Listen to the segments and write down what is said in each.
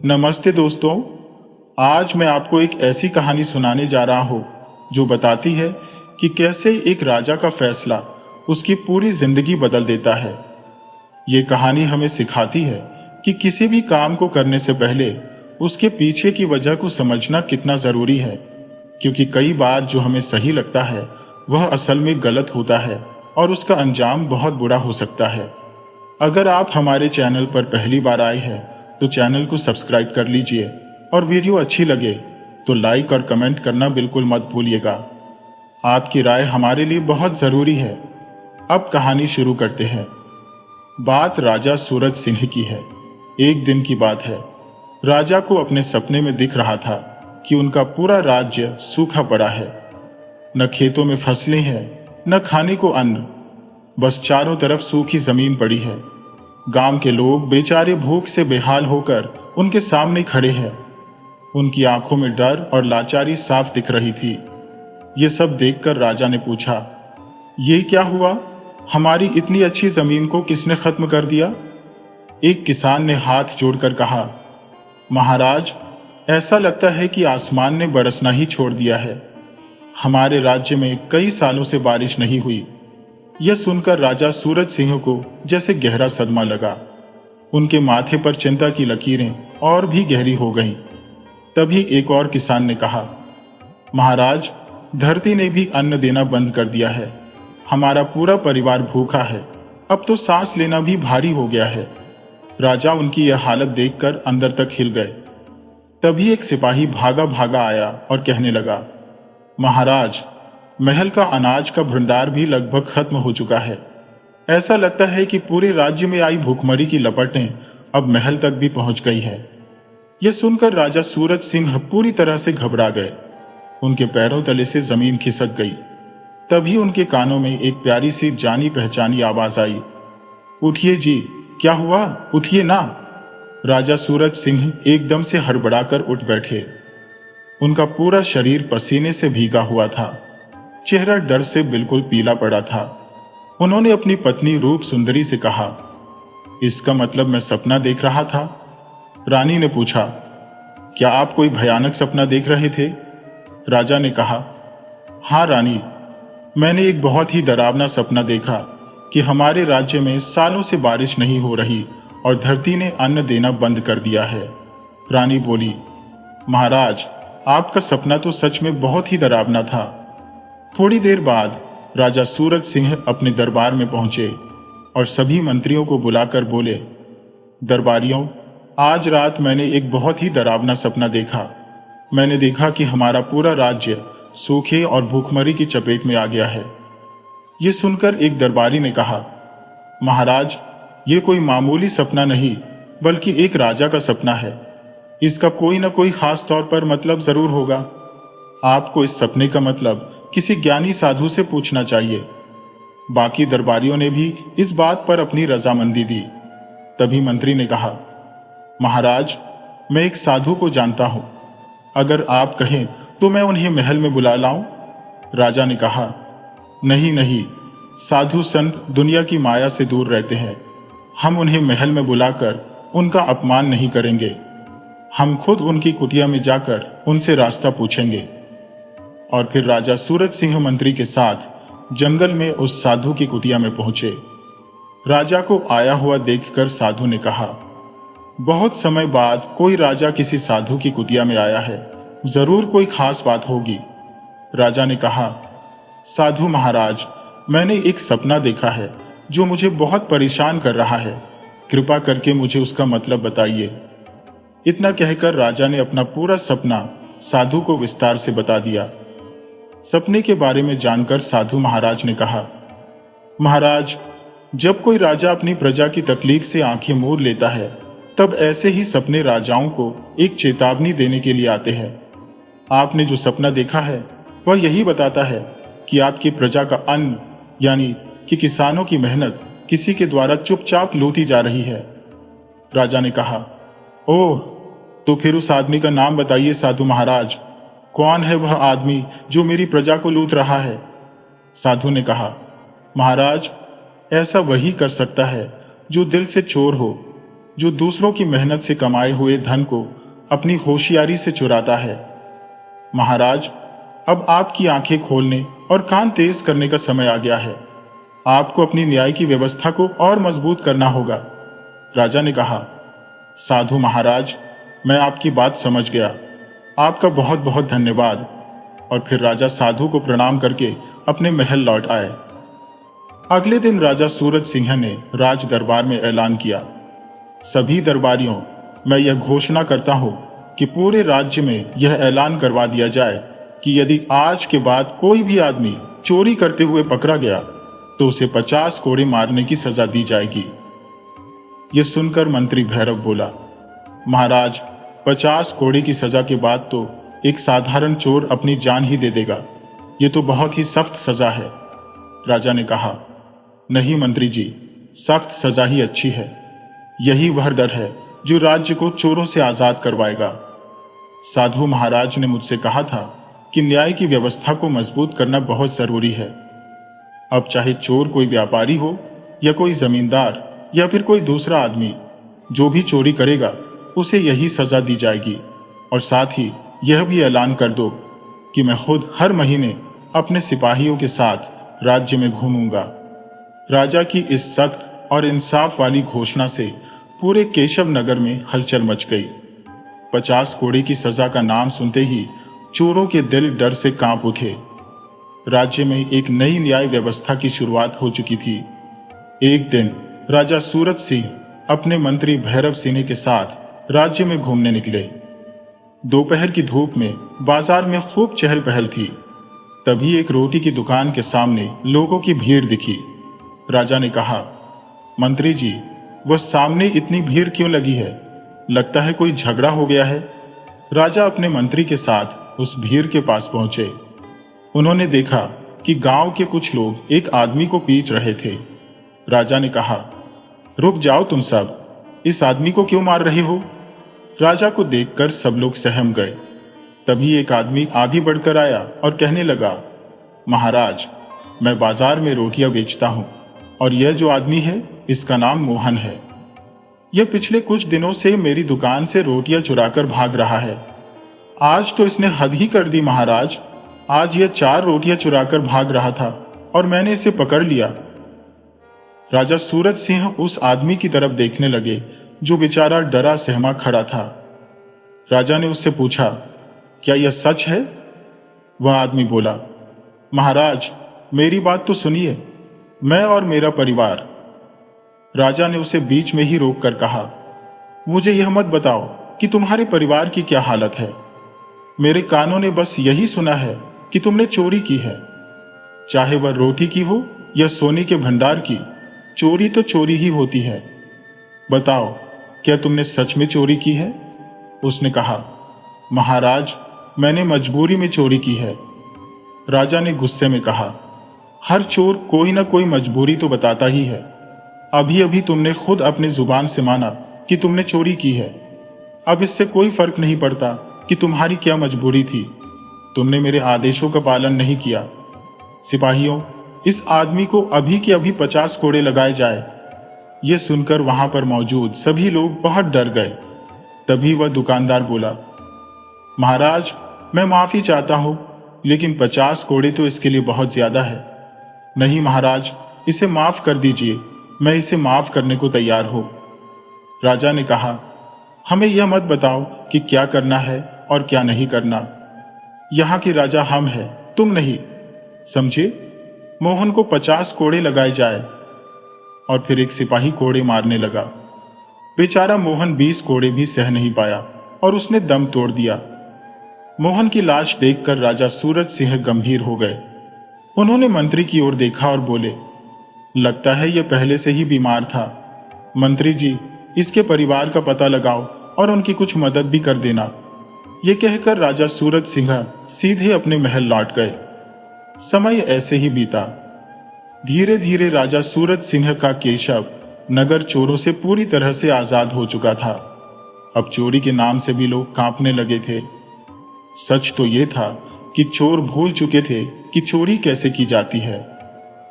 नमस्ते दोस्तों। आज मैं आपको एक ऐसी कहानी सुनाने जा रहा हूँ जो बताती है कि कैसे एक राजा का फैसला उसकी पूरी जिंदगी बदल देता है। ये कहानी हमें सिखाती है कि किसी भी काम को करने से पहले उसके पीछे की वजह को समझना कितना जरूरी है, क्योंकि कई बार जो हमें सही लगता है वह असल में गलत होता है और उसका अंजाम बहुत बुरा हो सकता है। अगर आप हमारे चैनल पर पहली बार आए हैं तो चैनल को सब्सक्राइब कर लीजिए और वीडियो अच्छी लगे तो लाइक और कमेंट करना बिल्कुल मत भूलिएगा। आपकी राय हमारे लिए बहुत जरूरी है। अब कहानी शुरू करते हैं। बात राजा सूरज सिंह की है। एक दिन की बात है। राजा को अपने सपने में दिख रहा था कि उनका पूरा राज्य सूखा पड़ा है। न खेतों में फसलें हैं, न खाने को अन्न, बस चारों तरफ सूखी जमीन पड़ी है। गांव के लोग बेचारे भूख से बेहाल होकर उनके सामने खड़े हैं। उनकी आंखों में डर और लाचारी साफ दिख रही थी। ये सब देखकर राजा ने पूछा, ये क्या हुआ? हमारी इतनी अच्छी जमीन को किसने खत्म कर दिया? एक किसान ने हाथ जोड़कर कहा, महाराज, ऐसा लगता है कि आसमान ने बरसना ही छोड़ दिया है। हमारे राज्य में कई सालों से बारिश नहीं हुई। यह सुनकर राजा सूरज सिंह को जैसे गहरा सदमा लगा। उनके माथे पर चिंता की लकीरें और भी गहरी हो गईं। तभी एक और किसान ने कहा, महाराज, धरती ने भी अन्न देना बंद कर दिया है। हमारा पूरा परिवार भूखा है। अब तो सांस लेना भी भारी हो गया है। राजा उनकी यह हालत देखकर अंदर तक हिल गए। तभी एक सिपाही भागा भागा आया और कहने लगा, महाराज, महल का अनाज का भंडार भी लगभग खत्म हो चुका है। ऐसा लगता है कि पूरे राज्य में आई भूखमरी की लपटें अब महल तक भी पहुंच गई है। यह सुनकर राजा सूरज सिंह पूरी तरह से घबरा गए। उनके पैरों तले से जमीन खिसक गई। तभी उनके कानों में एक प्यारी सी जानी पहचानी आवाज आई, उठिए जी, क्या हुआ? उठिए ना। राजा सूरज सिंह एकदम से हड़बड़ाकर उठ बैठे। उनका पूरा शरीर पसीने से भीगा हुआ था। चेहरा डर से बिल्कुल पीला पड़ा था। उन्होंने अपनी पत्नी रूप सुंदरी से कहा, इसका मतलब मैं सपना देख रहा था? रानी ने पूछा, क्या आप कोई भयानक सपना देख रहे थे? राजा ने कहा, हाँ रानी, मैंने एक बहुत ही डरावना सपना देखा कि हमारे राज्य में सालों से बारिश नहीं हो रही और धरती ने अन्न देना बंद कर दिया है। रानी बोली, महाराज, आपका सपना तो सच में बहुत ही डरावना था। थोड़ी देर बाद राजा सूरज सिंह अपने दरबार में पहुंचे और सभी मंत्रियों को बुलाकर बोले, दरबारियों, आज रात मैंने एक बहुत ही डरावना सपना देखा। मैंने देखा कि हमारा पूरा राज्य सूखे और भूखमरी की चपेट में आ गया है। ये सुनकर एक दरबारी ने कहा, महाराज, ये कोई मामूली सपना नहीं बल्कि एक राजा का सपना है। इसका कोई ना कोई खास तौर पर मतलब जरूर होगा। आपको इस सपने का मतलब किसी ज्ञानी साधु से पूछना चाहिए। बाकी दरबारियों ने भी इस बात पर अपनी रजामंदी दी। तभी मंत्री ने कहा, महाराज, मैं एक साधु को जानता हूं। अगर आप कहें तो मैं उन्हें महल में बुला लाऊं? राजा ने कहा, नहीं नहीं, साधु संत दुनिया की माया से दूर रहते हैं। हम उन्हें महल में बुलाकर उनका अपमान नहीं करेंगे। हम खुद उनकी कुटिया में जाकर उनसे रास्ता पूछेंगे। और फिर राजा सूरज सिंह मंत्री के साथ जंगल में उस साधु की कुटिया में पहुंचे। राजा को आया हुआ देखकर साधु ने कहा, बहुत समय बाद कोई राजा किसी साधु की कुटिया में आया है, जरूर कोई खास बात होगी। राजा ने कहा, साधु महाराज, मैंने एक सपना देखा है जो मुझे बहुत परेशान कर रहा है। कृपा करके मुझे उसका मतलब बताइए। इतना कहकर राजा ने अपना पूरा सपना साधु को विस्तार से बता दिया। सपने के बारे में जानकर साधु महाराज ने कहा, महाराज, जब कोई राजा अपनी प्रजा की तकलीफ से आंखें मूंद लेता है तब ऐसे ही सपने राजाओं को एक चेतावनी देने के लिए आते हैं। आपने जो सपना देखा है वह यही बताता है कि आपकी प्रजा का अन्न यानी कि किसानों की मेहनत किसी के द्वारा चुपचाप लूटी जा रही है। राजा ने कहा, ओह, तो फिर उस आदमी का नाम बताइए साधु महाराज। कौन है वह आदमी जो मेरी प्रजा को लूट रहा है? साधु ने कहा, महाराज, ऐसा वही कर सकता है जो दिल से चोर हो। जो दूसरों की मेहनत से कमाए हुए धन को अपनी होशियारी से चुराता है। महाराज, अब आपकी आंखें खोलने और कान तेज करने का समय आ गया है। आपको अपनी न्याय की व्यवस्था को और मजबूत करना होगा। राजा ने कहा, साधु महाराज, मैं आपकी बात समझ गया। आपका बहुत बहुत धन्यवाद। और फिर राजा साधु को प्रणाम करके अपने महल लौट आए। अगले दिन राजा सूरज सिंह ने राज दरबार में ऐलान किया, सभी दरबारियों, मैं यह घोषणा करता हूं कि पूरे राज्य में यह ऐलान करवा दिया जाए कि यदि आज के बाद कोई भी आदमी चोरी करते हुए पकड़ा गया तो उसे 50 कोड़े मारने की सजा दी जाएगी। यह सुनकर मंत्री भैरव बोला, महाराज, 50 कोड़े की सजा के बाद तो एक साधारण चोर अपनी जान ही दे देगा। यह तो बहुत ही सख्त सजा है। राजा ने कहा, नहीं मंत्री जी, सख्त सजा ही अच्छी है। यही वह डर है जो राज्य को चोरों से आजाद करवाएगा। साधु महाराज ने मुझसे कहा था कि न्याय की व्यवस्था को मजबूत करना बहुत जरूरी है। अब चाहे चोर कोई व्यापारी हो या कोई जमींदार या फिर कोई दूसरा आदमी, जो भी चोरी करेगा उसे यही सजा दी जाएगी। और साथ ही यह भी ऐलान कर दो कि मैं खुद हर महीने अपने सिपाहियों के साथ राज्य में घूमूंगा। राजा की इस सख्त और इंसाफ वाली घोषणा से पूरे केशव नगर में हलचल मच गई। 50 कोड़े की सजा का नाम सुनते ही चोरों के दिल डर से कांप उठे। राज्य में एक नई न्याय व्यवस्था की शुरुआत हो चुकी थी। एक दिन राजा सूरज सिंह अपने मंत्री भैरव सिंह के साथ राज्य में घूमने निकले। दोपहर की धूप में बाजार में खूब चहल पहल थी। तभी एक रोटी की दुकान के सामने लोगों की भीड़ दिखी। राजा ने कहा, मंत्री जी, वह सामने इतनी भीड़ क्यों लगी है? लगता है कोई झगड़ा हो गया है। राजा अपने मंत्री के साथ उस भीड़ के पास पहुंचे। उन्होंने देखा कि गांव के कुछ लोग एक आदमी को पीट रहे थे। राजा ने कहा, रुक जाओ तुम सब, इस आदमी को क्यों मार रहे हो? राजा को देखकर सब लोग सहम गए। तभी एक आदमी आगे बढ़कर आया और कहने लगा, महाराज, मैं बाजार में रोटियां बेचता हूं और यह जो आदमी है इसका नाम मोहन है। यह पिछले कुछ दिनों से मेरी दुकान से रोटियां चुराकर भाग रहा है। आज तो इसने हद ही कर दी महाराज। आज यह 4 रोटियां चुराकर भाग रहा था और मैंने इसे पकड़ लिया। राजा सूरज सिंह उस आदमी की तरफ देखने लगे जो बेचारा डरा सहमा खड़ा था। राजा ने उससे पूछा, क्या यह सच है? वह आदमी बोला, महाराज, मेरी बात तो सुनिए, मैं और मेरा परिवार। राजा ने उसे बीच में ही रोककर कहा, मुझे यह मत बताओ कि तुम्हारे परिवार की क्या हालत है। मेरे कानों ने बस यही सुना है कि तुमने चोरी की है। चाहे वह रोटी की हो या सोने के भंडार की, चोरी तो चोरी ही होती है। बताओ, क्या तुमने सच में चोरी की है? उसने कहा, महाराज, मैंने मजबूरी में चोरी की है। राजा ने गुस्से में कहा, हर चोर कोई ना कोई मजबूरी तो बताता ही है। अभी अभी तुमने खुद अपनी जुबान से माना कि तुमने चोरी की है। अब इससे कोई फर्क नहीं पड़ता कि तुम्हारी क्या मजबूरी थी। तुमने मेरे आदेशों का पालन नहीं किया। सिपाहियों, इस आदमी को अभी के अभी 50 कोड़े लगाए जाए। यह सुनकर वहां पर मौजूद सभी लोग बहुत डर गए। तभी वह दुकानदार बोला, महाराज, मैं माफी चाहता हूं, लेकिन 50 कोड़े तो इसके लिए बहुत ज्यादा है। नहीं महाराज, इसे माफ कर दीजिए, मैं इसे माफ करने को तैयार हूं। राजा ने कहा, हमें यह मत बताओ कि क्या करना है और क्या नहीं करना। यहां के राजा हम हैं, तुम नहीं, समझे? मोहन को 50 कोड़े लगाए जाए। और फिर एक सिपाही कोड़े मारने लगा। बेचारा मोहन 20 कोड़े भी सह नहीं पाया और उसने दम तोड़ दिया। मोहन की लाश देखकर राजा सूरज सिंह गंभीर हो गए। उन्होंने मंत्री की ओर देखा और बोले, लगता है यह पहले से ही बीमार था। मंत्री जी, इसके परिवार का पता लगाओ और उनकी कुछ मदद भी कर देना। यह कहकर राजा सूरज सिंह सीधे अपने महल लौट गए। समय ऐसे ही बीता। धीरे धीरे राजा सूरज सिंह का केशव नगर चोरों से पूरी तरह से आजाद हो चुका था। अब चोरी के नाम से भी लोग कांपने लगे थे। सच तो यह था कि चोर भूल चुके थे कि चोरी कैसे की जाती है।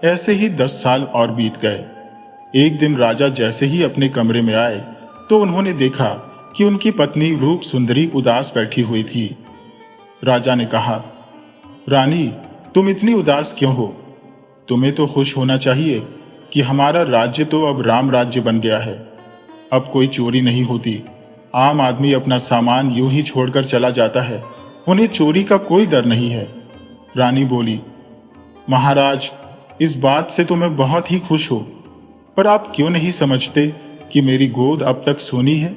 ऐसे ही 10 साल और बीत गए। एक दिन राजा जैसे ही अपने कमरे में आए तो उन्होंने देखा कि उनकी पत्नी रूप सुंदरी उदास बैठी हुई थी। राजा ने कहा, रानी, तुम इतनी उदास क्यों हो? तुम्हें तो खुश होना चाहिए कि हमारा राज्य तो अब राम राज्य बन गया है। अब कोई चोरी नहीं होती। आम आदमी अपना सामान यूं ही छोड़कर चला जाता है। उन्हें चोरी का कोई डर नहीं है। रानी बोली, महाराज, इस बात से तो मैं बहुत ही खुश हूं, पर आप क्यों नहीं समझते कि मेरी गोद अब तक सोनी है?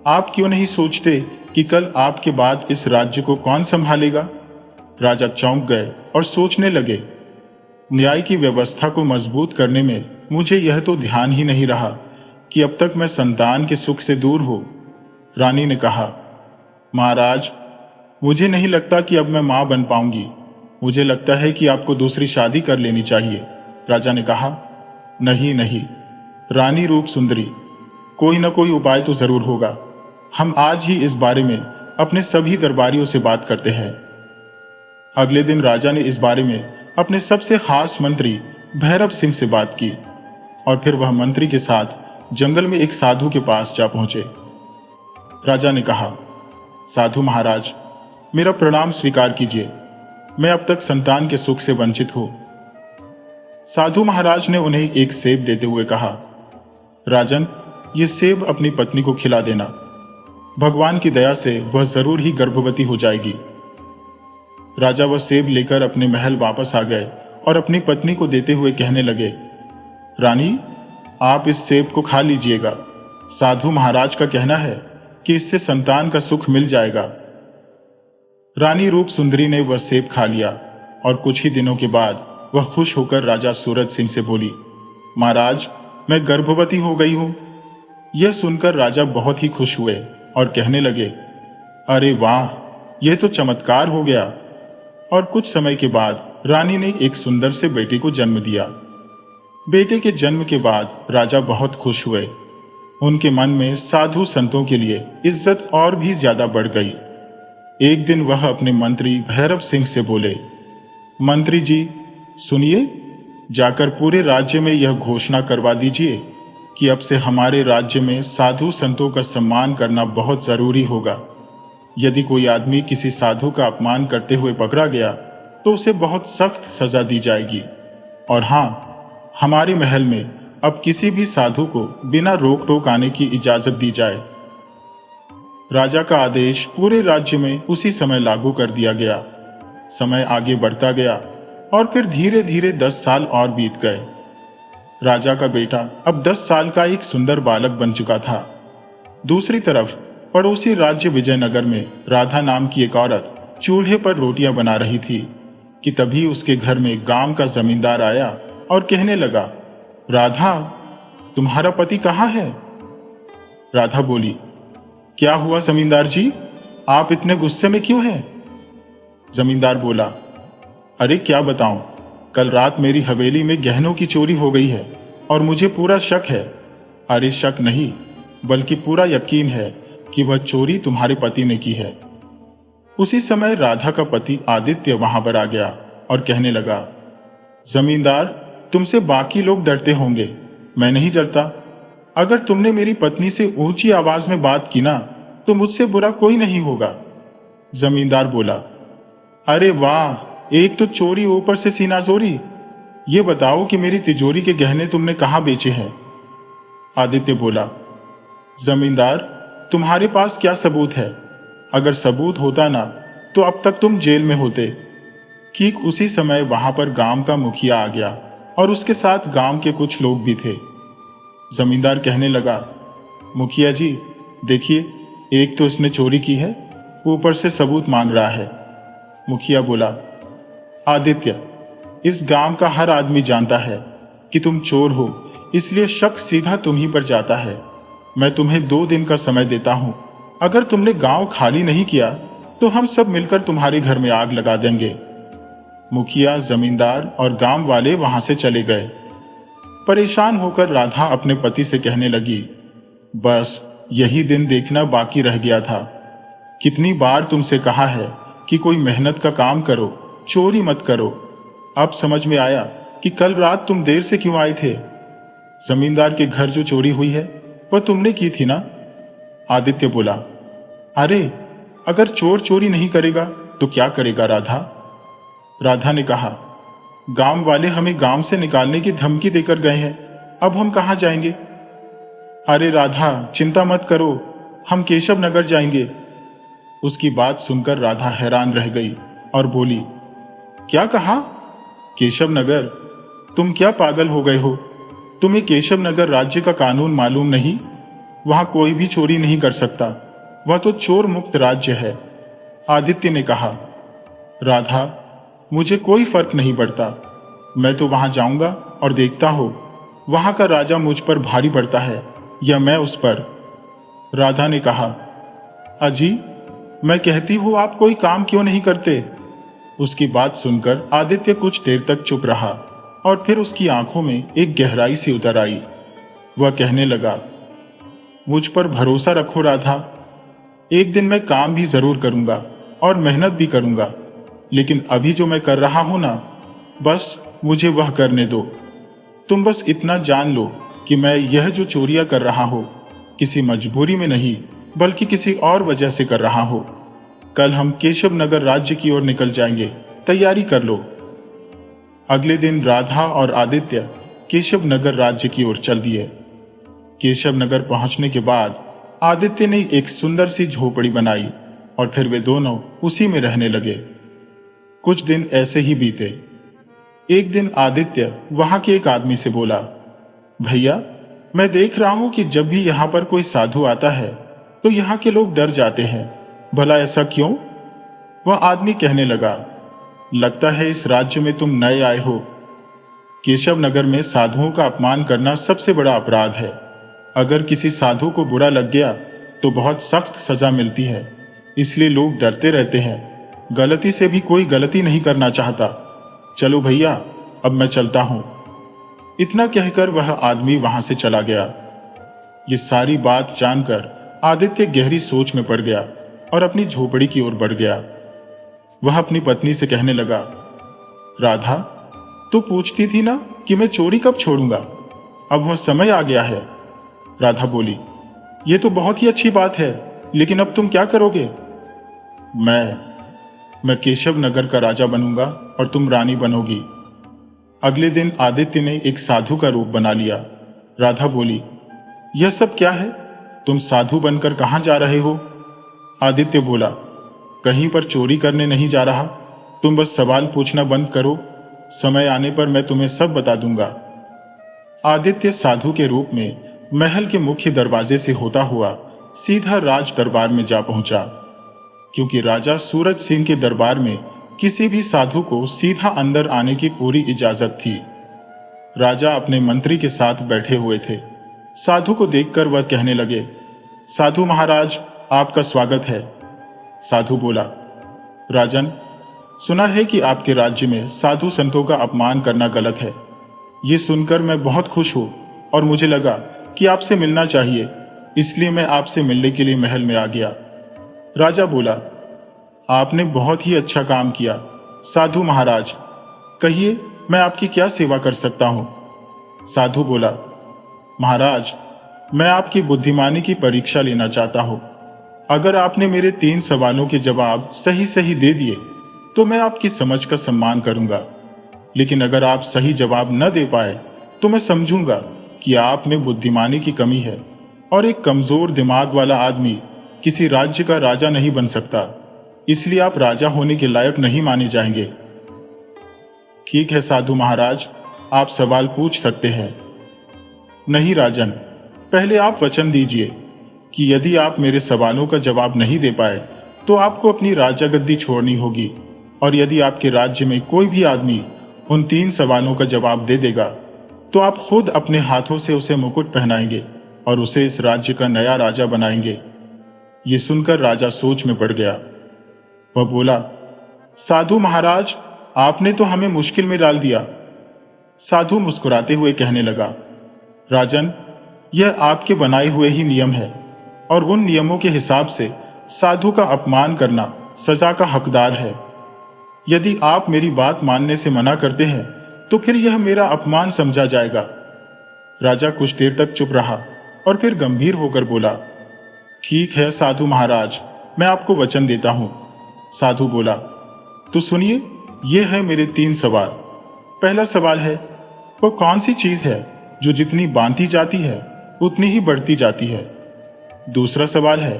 आप क्यों नहीं सोचते कि कल आपके बाद इस राज्य को कौन संभालेगा? राजा चौंक गए और सोचने लगे, न्याय की व्यवस्था को मजबूत करने में मुझे यह तो ध्यान ही नहीं रहा कि अब तक मैं संतान के सुख से दूर हूं। रानी ने कहा, महाराज, मुझे नहीं लगता कि अब मैं मां बन पाऊंगी। मुझे लगता है कि आपको दूसरी शादी कर लेनी चाहिए। राजा ने कहा, नहीं नहीं, रानी रूप सुंदरी, कोई ना कोई उपाय तो जरूर होगा। हम आज ही इस बारे में अपने सभी दरबारियों से बात करते हैं। अगले दिन राजा ने इस बारे में अपने सबसे खास मंत्री भैरव सिंह से बात की और फिर वह मंत्री के साथ जंगल में एक साधु के पास जा पहुंचे। राजा ने कहा, साधु महाराज, मेरा प्रणाम स्वीकार कीजिए। मैं अब तक संतान के सुख से वंचित हूं। साधु महाराज ने उन्हें एक सेब देते हुए कहा, राजन, ये सेब अपनी पत्नी को खिला देना। भगवान की दया से वह जरूर ही गर्भवती हो जाएगी। राजा वह सेब लेकर अपने महल वापस आ गए और अपनी पत्नी को देते हुए कहने लगे, रानी, आप इस सेब को खा लीजिएगा। साधु महाराज का कहना है कि इससे संतान का सुख मिल जाएगा। रानी रूप सुंदरी ने वह सेब खा लिया और कुछ ही दिनों के बाद वह खुश होकर राजा सूरज सिंह से बोली, महाराज, मैं गर्भवती हो गई हूं। यह सुनकर राजा बहुत ही खुश हुए और कहने लगे, अरे वाह, यह तो चमत्कार हो गया। और कुछ समय के बाद रानी ने एक सुंदर से बेटे को जन्म दिया। बेटे के जन्म के बाद राजा बहुत खुश हुए। उनके मन में साधु संतों के लिए इज्जत और भी ज्यादा बढ़ गई। एक दिन वह अपने मंत्री भैरव सिंह से बोले, मंत्री जी, सुनिए, जाकर पूरे राज्य में यह घोषणा करवा दीजिए कि अब से हमारे राज्य में साधु संतों का सम्मान करना बहुत जरूरी होगा। यदि कोई आदमी किसी साधु का अपमान करते हुए पकड़ा गया तो उसे बहुत सख्त सजा दी जाएगी। और हां, हमारे महल में अब किसी भी साधु को बिना रोक टोक आने की इजाजत दी जाए। राजा का आदेश पूरे राज्य में उसी समय लागू कर दिया गया। समय आगे बढ़ता गया और फिर धीरे धीरे 10 साल और बीत गए। राजा का बेटा अब 10 साल का एक सुंदर बालक बन चुका था। दूसरी तरफ पड़ोसी राज्य विजयनगर में राधा नाम की एक औरत चूल्हे पर रोटियां बना रही थी कि तभी उसके घर में गांव का जमींदार आया और कहने लगा, राधा, तुम्हारा पति कहाँ है? राधा बोली, क्या हुआ जमींदार जी, आप इतने गुस्से में क्यों हैं? जमींदार बोला, अरे क्या बताऊं, कल रात मेरी हवेली में गहनों की चोरी हो गई है और मुझे पूरा शक है। अरे शक नहीं, बल्कि पूरा यकीन है कि वह चोरी तुम्हारे पति ने की है। उसी समय राधा का पति आदित्य वहां पर आ गया और कहने लगा, जमींदार, तुमसे बाकी लोग डरते होंगे, मैं नहीं डरता। अगर तुमने मेरी पत्नी से ऊंची आवाज में बात की ना तो मुझसे बुरा कोई नहीं होगा। जमींदार बोला, अरे वाह, एक तो चोरी ऊपर से सीनाजोरी। ये बताओ कि मेरी तिजोरी के गहने तुमने कहां बेचे हैं? आदित्य बोला, जमींदार, तुम्हारे पास क्या सबूत है? अगर सबूत होता ना तो अब तक तुम जेल में होते। ठीक उसी समय वहां पर गांव का मुखिया आ गया और उसके साथ गांव के कुछ लोग भी थे। जमींदार कहने लगा, मुखिया जी, देखिए, एक तो इसने चोरी की है, ऊपर से सबूत मांग रहा है। मुखिया बोला, आदित्य, इस गांव का हर आदमी जानता है कि तुम चोर हो, इसलिए शक सीधा तुम ही पर जाता है। मैं तुम्हें 2 दिन का समय देता हूं। अगर तुमने गांव खाली नहीं किया तो हम सब मिलकर तुम्हारे घर में आग लगा देंगे। मुखिया, जमींदार और गांव वाले वहां से चले गए। परेशान होकर राधा अपने पति से कहने लगी, बस यही दिन देखना बाकी रह गया था। कितनी बार तुमसे कहा है कि कोई मेहनत का काम करो, चोरी मत करो। अब समझ में आया कि कल रात तुम देर से क्यों आए थे। जमींदार के घर जो चोरी हुई है वह तुमने की थी ना? आदित्य बोला, अरे अगर चोर चोरी नहीं करेगा तो क्या करेगा राधा? राधा ने कहा, गांव वाले हमें गांव से निकालने की धमकी देकर गए हैं, अब हम कहां जाएंगे? अरे राधा चिंता मत करो, हम केशव नगर जाएंगे। उसकी बात सुनकर राधा हैरान रह गई और बोली, क्या कहा? केशव नगर? तुम क्या पागल हो गए हो? तुम्हें केशव नगर राज्य का कानून मालूम नहीं? वहां कोई भी चोरी नहीं कर सकता, वह तो चोर मुक्त राज्य है। आदित्य ने कहा, राधा मुझे कोई फर्क नहीं पड़ता, मैं तो वहां जाऊंगा और देखता हूं वहां का राजा मुझ पर भारी पड़ता है या मैं उस पर। राधा ने कहा, अजी मैं कहती हूं आप कोई काम क्यों नहीं करते? उसकी बात सुनकर आदित्य कुछ देर तक चुप रहा और फिर उसकी आंखों में एक गहराई सी उतर आई। वह कहने लगा, मुझ पर भरोसा रखो राधा, एक दिन मैं काम भी जरूर करूंगा और मेहनत भी करूंगा, लेकिन अभी जो मैं कर रहा हूं ना, बस मुझे वह करने दो। तुम बस इतना जान लो कि मैं यह जो चोरियां कर रहा हूं किसी मजबूरी में नहीं बल्कि किसी और वजह से कर रहा हूं। कल हम केशव नगर राज्य की ओर निकल जाएंगे, तैयारी कर लो। अगले दिन राधा और आदित्य केशव नगर राज्य की ओर चल दिए। केशव नगर पहुंचने के बाद आदित्य ने एक सुंदर सी झोपड़ी बनाई और फिर वे दोनों उसी में रहने लगे। कुछ दिन ऐसे ही बीते। एक दिन आदित्य वहां के एक आदमी से बोला, भैया मैं देख रहा हूं कि जब भी यहां पर कोई साधु आता है तो यहां के लोग डर जाते हैं, भला ऐसा क्यों? वह आदमी कहने लगा, लगता है इस राज्य में तुम नए आए हो। केशव नगर में साधुओं का अपमान करना सबसे बड़ा अपराध है। अगर किसी साधु को बुरा लग गया तो बहुत सख्त सजा मिलती है, इसलिए लोग डरते रहते हैं। गलती से भी कोई गलती नहीं करना चाहता। चलो भैया अब मैं चलता हूं। इतना कहकर वह आदमी वहां से चला गया। ये सारी बात जानकर आदित्य गहरी सोच में पड़ गया और अपनी झोपड़ी की ओर बढ़ गया। वह अपनी पत्नी से कहने लगा, राधा तू पूछती थी ना कि मैं चोरी कब छोड़ूंगा, अब वह समय आ गया है। राधा बोली, यह तो बहुत ही अच्छी बात है, लेकिन अब तुम क्या करोगे? मैं केशव नगर का राजा बनूंगा और तुम रानी बनोगी। अगले दिन आदित्य ने एक साधु का रूप बना लिया। राधा बोली, यह सब क्या है? तुम साधु बनकर कहां जा रहे हो? आदित्य बोला, कहीं पर चोरी करने नहीं जा रहा, तुम बस सवाल पूछना बंद करो, समय आने पर मैं तुम्हें सब बता दूंगा। आदित्य साधु के रूप में महल के मुख्य दरवाजे से होता हुआ सीधा राज दरबार में जा पहुंचा, क्योंकि राजा सूरज सिंह के दरबार में किसी भी साधु को सीधा अंदर आने की पूरी इजाजत थी। राजा अपने मंत्री के साथ बैठे हुए थे। साधु को देखकर वह कहने लगे, साधु महाराज आपका स्वागत है। साधु बोला, राजन सुना है कि आपके राज्य में साधु संतों का अपमान करना गलत है। ये सुनकर मैं बहुत खुश हूं और मुझे लगा कि आपसे मिलना चाहिए, इसलिए मैं आपसे मिलने के लिए महल में आ गया। राजा बोला, आपने बहुत ही अच्छा काम किया साधु महाराज, कहिए मैं आपकी क्या सेवा कर सकता हूं? साधु बोला, महाराज मैं आपकी बुद्धिमानी की परीक्षा लेना चाहता हूं। अगर आपने मेरे 3 सवालों के जवाब सही सही दे दिए तो मैं आपकी समझ का सम्मान करूंगा, लेकिन अगर आप सही जवाब न दे पाए तो मैं समझूंगा कि आप में बुद्धिमानी की कमी है और एक कमजोर दिमाग वाला आदमी किसी राज्य का राजा नहीं बन सकता, इसलिए आप राजा होने के लायक नहीं माने जाएंगे। ठीक है साधु महाराज, आप सवाल पूछ सकते हैं। नहीं राजन, पहले आप वचन दीजिए कि यदि आप मेरे सवालों का जवाब नहीं दे पाए तो आपको अपनी राजा गद्दी छोड़नी होगी, और यदि आपके राज्य में कोई भी आदमी उन 3 सवालों का जवाब दे देगा तो आप खुद अपने हाथों से उसे मुकुट पहनाएंगे और उसे इस राज्य का नया राजा बनाएंगे। ये सुनकर राजा सोच में पड़ गया। वह बोला, साधु महाराज आपने तो हमें मुश्किल में डाल दिया। साधु मुस्कुराते हुए कहने लगा, राजन यह आपके बनाए हुए ही नियम है और उन नियमों के हिसाब से साधु का अपमान करना सजा का हकदार है। यदि आप मेरी बात मानने से मना करते हैं तो फिर यह मेरा अपमान समझा जाएगा। राजा कुछ देर तक चुप रहा और फिर गंभीर होकर बोला, ठीक है साधु महाराज, मैं आपको वचन देता हूं। साधु बोला, तो सुनिए, ये है मेरे 3 सवाल। पहला सवाल है, वो कौन सी चीज है जो जितनी बांधी जाती है उतनी ही बढ़ती जाती है? दूसरा सवाल है,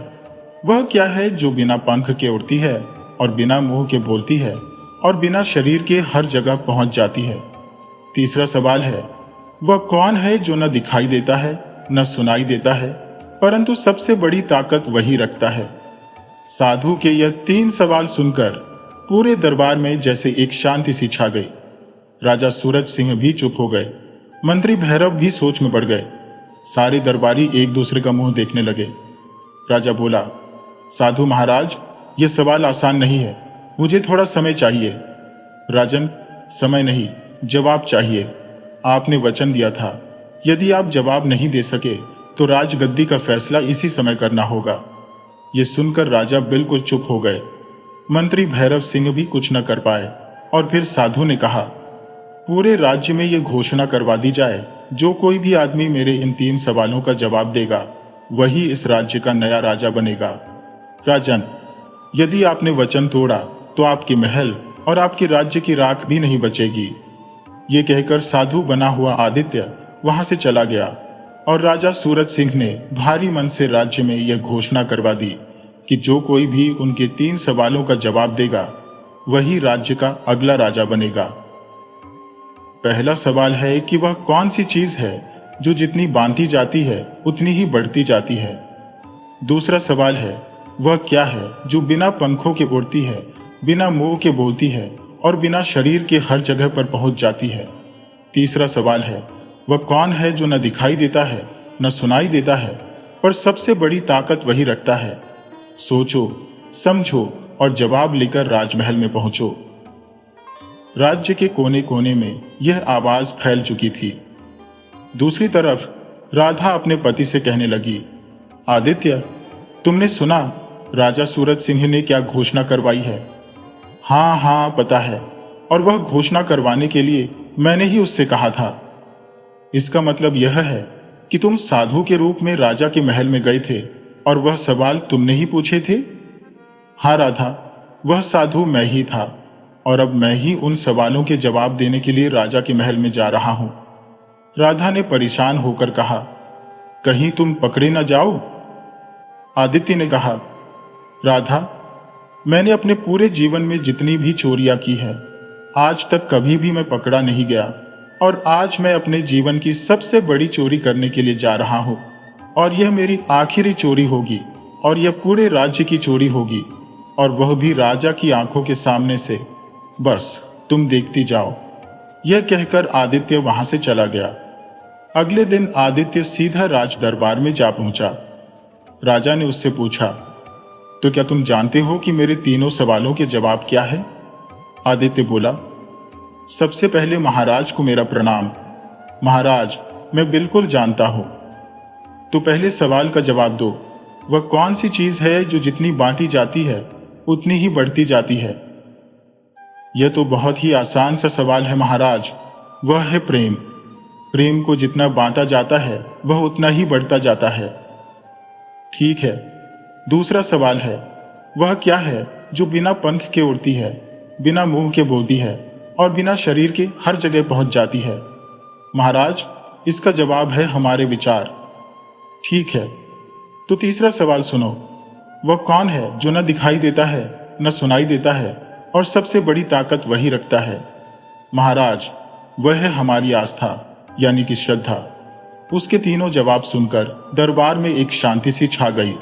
वह क्या है जो बिना पंख के उड़ती है और बिना मुंह के बोलती है और बिना शरीर के हर जगह पहुंच जाती है? तीसरा सवाल है, वह कौन है जो न दिखाई देता है न सुनाई देता है, परंतु सबसे बड़ी ताकत वही रखता है? साधु के यह 3 सवाल सुनकर पूरे दरबार में जैसे एक शांति सी छा गई। राजा सूरज सिंह भी चुप हो गए, मंत्री भैरव भी सोच में पड़ गए। सारे दरबारी एक दूसरे का मुंह देखने लगे। राजा बोला, साधु महाराज, यह सवाल आसान नहीं है, मुझे थोड़ा समय चाहिए। राजन, समय नहीं, जवाब चाहिए। आपने वचन दिया था, यदि आप जवाब नहीं दे सके तो राजगद्दी का फैसला इसी समय करना होगा। यह सुनकर राजा बिल्कुल चुप हो गए। मंत्री भैरव सिंह भी कुछ न कर पाए और फिर साधु ने कहा, पूरे राज्य में यह घोषणा करवा दी जाए, जो कोई भी आदमी मेरे इन 3 सवालों का जवाब देगा वही इस राज्य का नया राजा बनेगा। राजन, यदि आपने वचन तोड़ा तो आपके महल और आपके राज्य की राख भी नहीं बचेगी। ये कहकर साधु बना हुआ आदित्य वहां से चला गया और राजा सूरज सिंह ने भारी मन से राज्य में यह घोषणा करवा दी कि जो कोई भी उनके 3 सवालों का जवाब देगा वही राज्य का अगला राजा बनेगा। पहला सवाल है कि वह कौन सी चीज है जो जितनी बांधी जाती है उतनी ही बढ़ती जाती है? दूसरा सवाल है, वह क्या है जो बिना पंखों के उड़ती है, बिना मुंह के बोलती है और बिना शरीर के हर जगह पर पहुंच जाती है? तीसरा सवाल है, वह कौन है जो न दिखाई देता है न सुनाई देता है, पर सबसे बड़ी ताकत वही रखता है? सोचो, समझो और जवाब लेकर राजमहल में पहुंचो। राज्य के कोने कोने में यह आवाज फैल चुकी थी। दूसरी तरफ राधा अपने पति से कहने लगी, आदित्य, तुमने सुना राजा सूरज सिंह ने क्या घोषणा करवाई है? हाँ हाँ, पता है, और वह घोषणा करवाने के लिए मैंने ही उससे कहा था। इसका मतलब यह है कि तुम साधु के रूप में राजा के महल में गए थे और वह सवाल तुमने ही पूछे थे? हाँ राधा, वह साधु मैं ही था और अब मैं ही उन सवालों के जवाब देने के लिए राजा के महल में जा रहा हूं। राधा ने परेशान होकर कहा, कहीं तुम पकड़े न जाओ। आदित्य ने कहा, राधा, मैंने अपने पूरे जीवन में जितनी भी चोरियां की है, आज तक कभी भी मैं पकड़ा नहीं गया, और आज मैं अपने जीवन की सबसे बड़ी चोरी करने के लिए जा रहा हूं, और यह मेरी आखिरी चोरी होगी, और यह पूरे राज्य की चोरी होगी, और वह भी राजा की आंखों के सामने से। बस तुम देखती जाओ। यह कहकर आदित्य वहां से चला गया। अगले दिन आदित्य सीधा राज दरबार में जा पहुंचा। राजा ने उससे पूछा, तो क्या तुम जानते हो कि मेरे 3 सवालों के जवाब क्या है? आदित्य बोला, सबसे पहले महाराज को मेरा प्रणाम। महाराज, मैं बिल्कुल जानता हूं। तो पहले सवाल का जवाब दो, वह कौन सी चीज है जो जितनी बांटी जाती है उतनी ही बढ़ती जाती है? यह तो बहुत ही आसान सा सवाल है महाराज, वह है प्रेम। प्रेम को जितना बांटा जाता है वह उतना ही बढ़ता जाता है। ठीक है, दूसरा सवाल है, वह क्या है जो बिना पंख के उड़ती है, बिना मुंह के बोलती है और बिना शरीर के हर जगह पहुंच जाती है? महाराज, इसका जवाब है हमारे विचार। ठीक है, तो तीसरा सवाल सुनो, वह कौन है जो न दिखाई देता है न सुनाई देता है और सबसे बड़ी ताकत वही रखता है? महाराज, वह है हमारी आस्था, यानी कि श्रद्धा। उसके 3 जवाब सुनकर दरबार में एक शांति सी छा गई।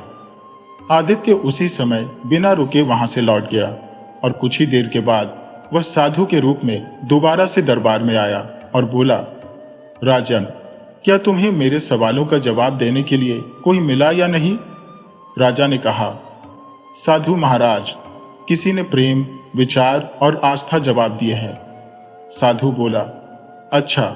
आदित्य उसी समय बिना रुके वहां से लौट गया और कुछ ही देर के बाद वह साधु के रूप में दोबारा से दरबार में आया और बोला, राजन, क्या तुम्हें मेरे सवालों का जवाब देने के लिए कोई मिला या नहीं? राजा ने कहा, साधु महाराज, किसी ने प्रेम, विचार और आस्था जवाब दिए हैं। साधु बोला, अच्छा,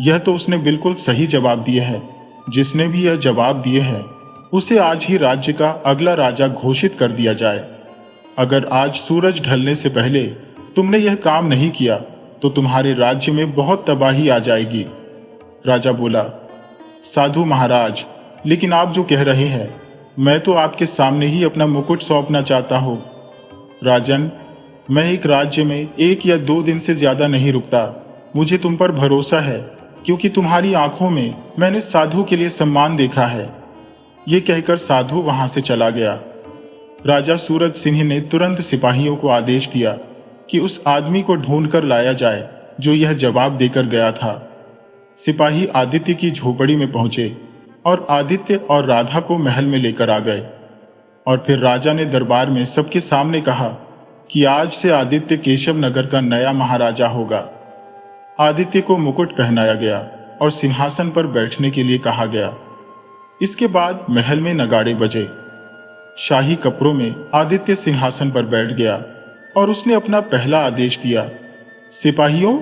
यह तो उसने बिल्कुल सही जवाब दिए हैं। जिसने भी यह जवाब दिए हैं उसे आज ही राज्य का अगला राजा घोषित कर दिया जाए। अगर आज सूरज ढलने से पहले तुमने यह काम नहीं किया तो तुम्हारे राज्य में बहुत तबाही आ जाएगी। राजा बोला, साधु महाराज, लेकिन आप जो कह रहे हैं मैं तो आपके सामने ही अपना मुकुट सौंपना चाहता हूँ। राजन, मैं एक राज्य में 1 या 2 दिन से ज्यादा नहीं रुकता। मुझे तुम पर भरोसा है, क्योंकि तुम्हारी आंखों में मैंने साधु के लिए सम्मान देखा है। ये कहकर साधु वहां से चला गया। राजा सूरज सिंह ने तुरंत सिपाहियों को आदेश दिया कि उस आदमी को ढूंढ कर लाया जाए जो यह जवाब देकर गया था। सिपाही आदित्य की झोपड़ी में पहुंचे और आदित्य और राधा को महल में लेकर आ गए। और फिर राजा ने दरबार में सबके सामने कहा कि आज से आदित्य केशव नगर का नया महाराजा होगा। आदित्य को मुकुट पहनाया गया और सिंहासन पर बैठने के लिए कहा गया। इसके बाद महल में नगाड़े बजे। शाही कपड़ों में आदित्य सिंहासन पर बैठ गया और उसने अपना पहला आदेश दिया, सिपाहियों,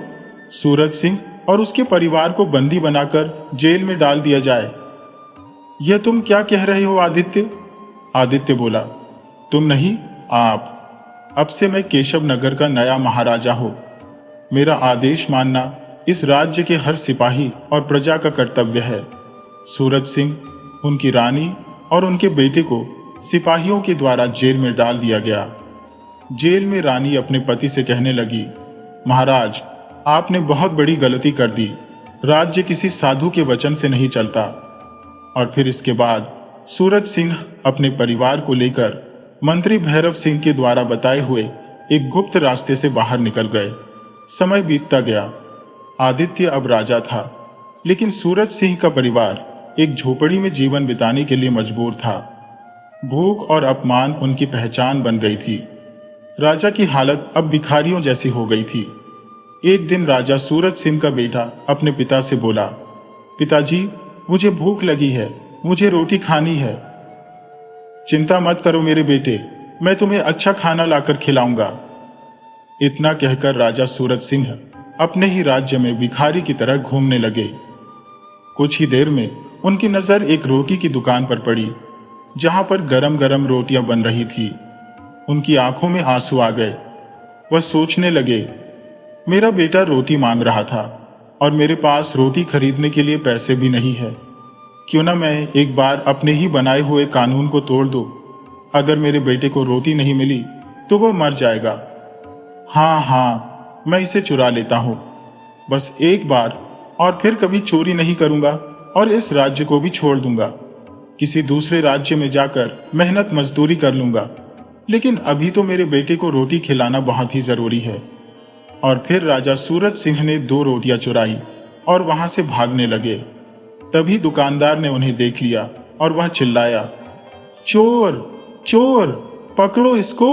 सूरज सिंह और उसके परिवार को बंदी बनाकर जेल में डाल दिया जाए। यह तुम क्या कह रहे हो आदित्य? आदित्य बोला, तुम नहीं, आप। अब से मैं केशव नगर का नया महाराजा हूं। मेरा आदेश मानना इस राज्य के हर सिपाही और प्रजा का कर्तव्य है। सूरज सिंह, उनकी रानी और उनके बेटे को सिपाहियों के द्वारा जेल में डाल दिया गया। जेल में रानी अपने पति से कहने लगी, महाराज, आपने बहुत बड़ी गलती कर दी। राज्य किसी साधु के वचन से नहीं चलता। और फिर इसके बाद सूरज सिंह अपने परिवार को लेकर मंत्री भैरव सिंह के द्वारा बताए हुए एक गुप्त रास्ते से बाहर निकल गए। समय बीतता गया। आदित्य अब राजा था, लेकिन सूरज सिंह का परिवार एक झोपड़ी में जीवन बिताने के लिए मजबूर था। भूख और अपमान उनकी पहचान बन गई थी। राजा की हालत अब भिखारियों जैसी हो गई थी। एक दिन राजा सूरज सिंह का बेटा अपने पिता से बोला, पिताजी, मुझे भूख लगी है, मुझे रोटी खानी है। चिंता मत करो मेरे बेटे, मैं तुम्हें अच्छा खाना लाकर खिलाऊंगा। इतना कहकर राजा सूरज सिंह अपने ही राज्य में भिखारी की तरह घूमने लगे। कुछ ही देर में उनकी नजर एक रोटी की दुकान पर पड़ी, जहां पर गरम गरम रोटियां बन रही थी। उनकी आंखों में आंसू आ गए। वह सोचने लगे, मेरा बेटा रोटी मांग रहा था और मेरे पास रोटी खरीदने के लिए पैसे भी नहीं है। क्यों ना मैं एक बार अपने ही बनाए हुए कानून को तोड़ दूं। अगर मेरे बेटे को रोटी नहीं मिली तो वह मर जाएगा। हाँ, मैं इसे चुरा लेता हूं, बस एक बार, और फिर कभी चोरी नहीं करूंगा और इस राज्य को भी छोड़ दूंगा। किसी दूसरे राज्य में जाकर मेहनत मजदूरी कर लूंगा, लेकिन अभी तो मेरे बेटे को रोटी खिलाना बहुत ही जरूरी है। और फिर राजा सूरज सिंह ने 2 रोटियां चुराई और वहां से भागने लगे। तभी दुकानदार ने उन्हें देख लिया और वह चिल्लाया, चोर, चोर, पकड़ो इसको।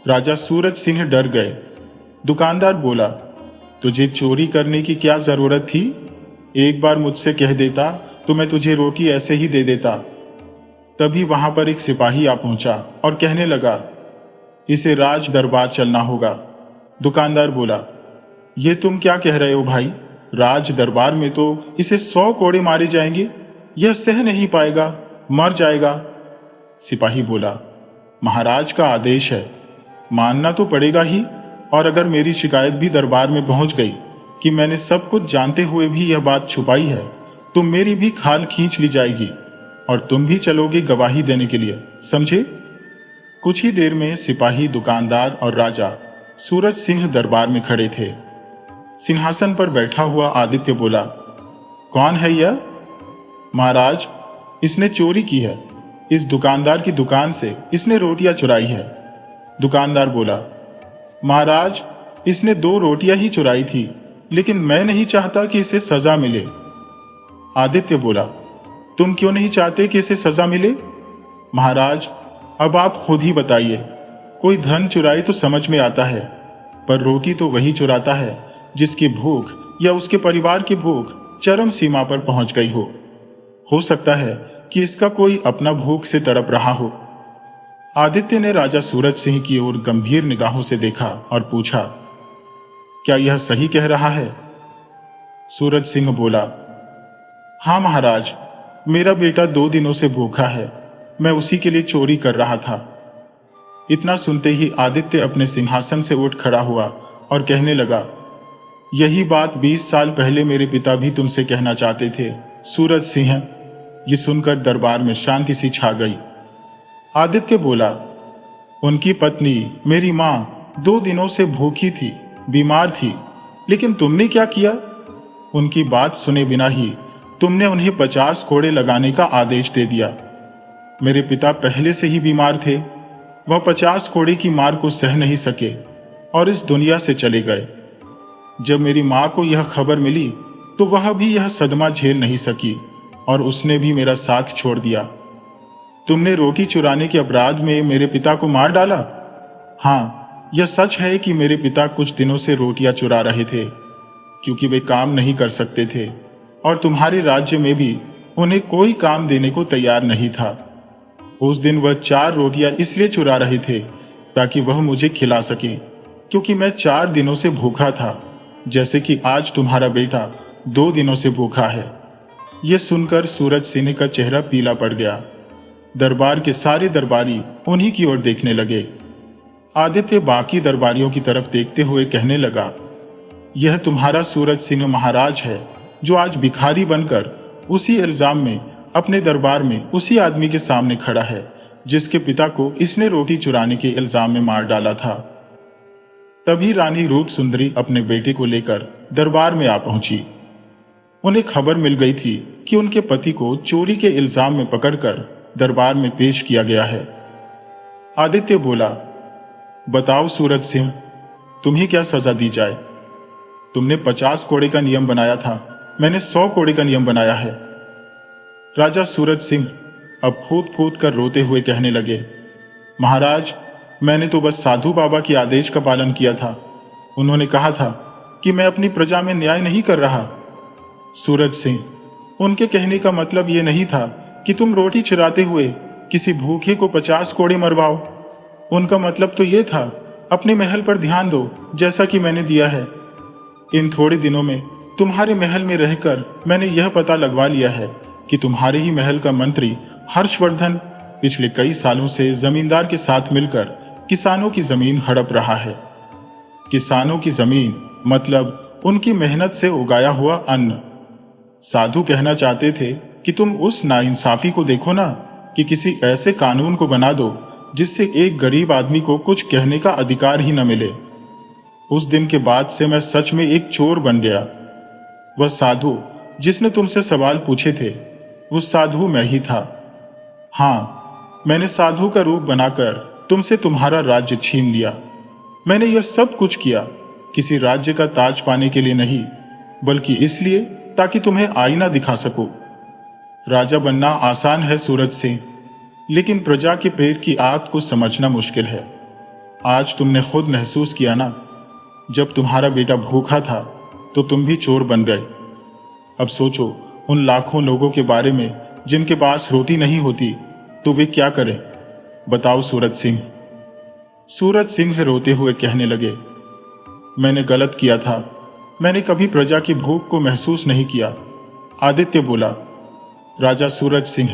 राजा सूरज सिंह डर गए। दुकानदार बोला, तुझे चोरी करने की क्या जरूरत थी? एक बार मुझसे कह देता तो मैं तुझे रोटी ऐसे ही दे देता। तभी वहां पर एक सिपाही आ पहुंचा और कहने लगा, इसे राज दरबार चलना होगा। दुकानदार बोला, ये तुम क्या कह रहे हो भाई? राज दरबार में तो इसे 100 कोड़े मारे जाएंगे। यह सह नहीं पाएगा, मर जाएगा। सिपाही बोला, महाराज का आदेश है, मानना तो पड़ेगा ही। और अगर मेरी शिकायत भी दरबार में पहुंच गई कि मैंने सब कुछ जानते हुए भी यह बात छुपाई है, तो मेरी भी खाल खींच ली जाएगी और तुम भी चलोगे गवाही देने के लिए, समझे? कुछ ही देर में सिपाही, दुकानदार और राजा सूरज सिंह दरबार में खड़े थे। सिंहासन पर बैठा हुआ आदित्य बोला, कौन है यह? महाराज, इसने चोरी की है। इस दुकानदार की दुकान से इसने रोटियां चुराई है। दुकानदार बोला, महाराज, इसने 2 रोटियां ही चुराई थी, लेकिन मैं नहीं चाहता कि इसे सजा मिले। आदित्य बोला, तुम क्यों नहीं चाहते कि इसे सजा मिले? महाराज, अब आप खुद ही बताइए। कोई धन चुराए तो समझ में आता है, पर रोटी तो वही चुराता है जिसकी भूख या उसके परिवार की भूख चरम सीमा पर पहुंच गई हो। हो सकता है कि इसका कोई अपना भूख से तड़प रहा हो। आदित्य ने राजा सूरज सिंह की ओर गंभीर निगाहों से देखा और पूछा, क्या यह सही कह रहा है? सूरज सिंह बोला, हां महाराज, मेरा बेटा 2 दिनों से भूखा है। मैं उसी के लिए चोरी कर रहा था। इतना सुनते ही आदित्य अपने सिंहासन से उठ खड़ा हुआ और कहने लगा, यही बात 20 साल पहले मेरे पिता भी तुमसे कहना चाहते थे सूरज सिंह। ये सुनकर दरबार में शांति सी छा गई। आदित्य बोला, उनकी पत्नी मेरी माँ 2 दिनों से भूखी थी, बीमार थी, लेकिन तुमने क्या किया? उनकी बात सुने बिना ही तुमने उन्हें 50 कोड़े लगाने का आदेश दे दिया। मेरे पिता पहले से ही बीमार थे, वह 50 कोड़े की मार को सह नहीं सके और इस दुनिया से चले गए। जब मेरी माँ को यह खबर मिली तो वह भी यह सदमा झेल नहीं सकी और उसने भी मेरा साथ छोड़ दिया। तुमने रोटी चुराने के अपराध में मेरे पिता को मार डाला। हाँ, यह सच है कि मेरे पिता कुछ दिनों से रोटियां चुरा रहे थे, क्योंकि वे काम नहीं कर सकते थे और तुम्हारे राज्य में भी उन्हें कोई काम देने को तैयार नहीं था। उस दिन वह 4 रोटियां इसलिए चुरा रहे थे ताकि वह मुझे खिला सके, क्योंकि मैं 4 दिनों से भूखा था, जैसे कि आज तुम्हारा बेटा 2 दिनों से भूखा है। यह सुनकर सूरज सिंह का चेहरा पीला पड़ गया। दरबार के सारे दरबारी उन्हीं की ओर देखने लगे। आदित्य बाकी दरबारियों की तरफ देखते हुए कहने लगा, यह तुम्हारा सूरज सिंह महाराज है, जो आज भिखारी बनकर उसी इल्जाम में अपने दरबार में उसी आदमी के सामने खड़ा है जिसके पिता को इसने रोटी चुराने के इल्जाम में मार डाला था। तभी रानी रूप सुंदरी अपने बेटे को लेकर दरबार में आ पहुंची। उन्हें खबर मिल गई थी कि उनके पति को चोरी के इल्जाम में पकड़कर दरबार में पेश किया गया है। आदित्य बोला, बताओ सूरज सिंह, तुम्हें क्या सजा दी जाए? तुमने 50 कोड़े का नियम बनाया था, मैंने 100 कोड़े का नियम बनाया है। राजा सूरज सिंह अब फूट फूट कर रोते हुए कहने लगे, महाराज, मैंने तो बस साधु बाबा के आदेश का पालन किया था। उन्होंने कहा था कि मैं अपनी प्रजा में न्याय नहीं कर रहा। सूरज सिंह, उनके कहने का मतलब यह नहीं था कि तुम रोटी चुराते हुए किसी भूखे को 50 कोड़े मरवाओ। उनका मतलब तो यह था, अपने महल पर ध्यान दो जैसा कि मैंने दिया है। इन थोड़े दिनों में तुम्हारे महल में रहकर मैंने यह पता लगवा लिया है कि तुम्हारे ही महल का मंत्री हर्षवर्धन पिछले कई सालों से जमींदार के साथ मिलकर किसानों की जमीन हड़प रहा है। किसानों की जमीन मतलब उनकी मेहनत से उगाया हुआ अन्न। साधु कहना चाहते थे कि तुम उस नाइंसाफी को देखो ना, कि किसी ऐसे कानून को बना दो जिससे एक गरीब आदमी को कुछ कहने का अधिकार ही न मिले। उस दिन के बाद से मैं सच में एक चोर बन गया। वह साधु जिसने तुमसे सवाल पूछे थे, वो साधु मैं ही था। हाँ, मैंने साधु का रूप बनाकर तुमसे तुम्हारा राज्य छीन लिया। मैंने यह सब कुछ किया किसी राज्य का ताज पाने के लिए नहीं, बल्कि इसलिए ताकि तुम्हें आईना दिखा सकूं। राजा बनना आसान है सूरज सिंह, लेकिन प्रजा के पेट की आग को समझना मुश्किल है। आज तुमने खुद महसूस किया ना, जब तुम्हारा बेटा भूखा था तो तुम भी चोर बन गए। अब सोचो उन लाखों लोगों के बारे में जिनके पास रोटी नहीं होती, तो वे क्या करें? बताओ सूरज सिंह। सूरज सिंह रोते हुए कहने लगे, मैंने गलत किया था, मैंने कभी प्रजा की भूख को महसूस नहीं किया। आदित्य बोला, राजा सूरज सिंह,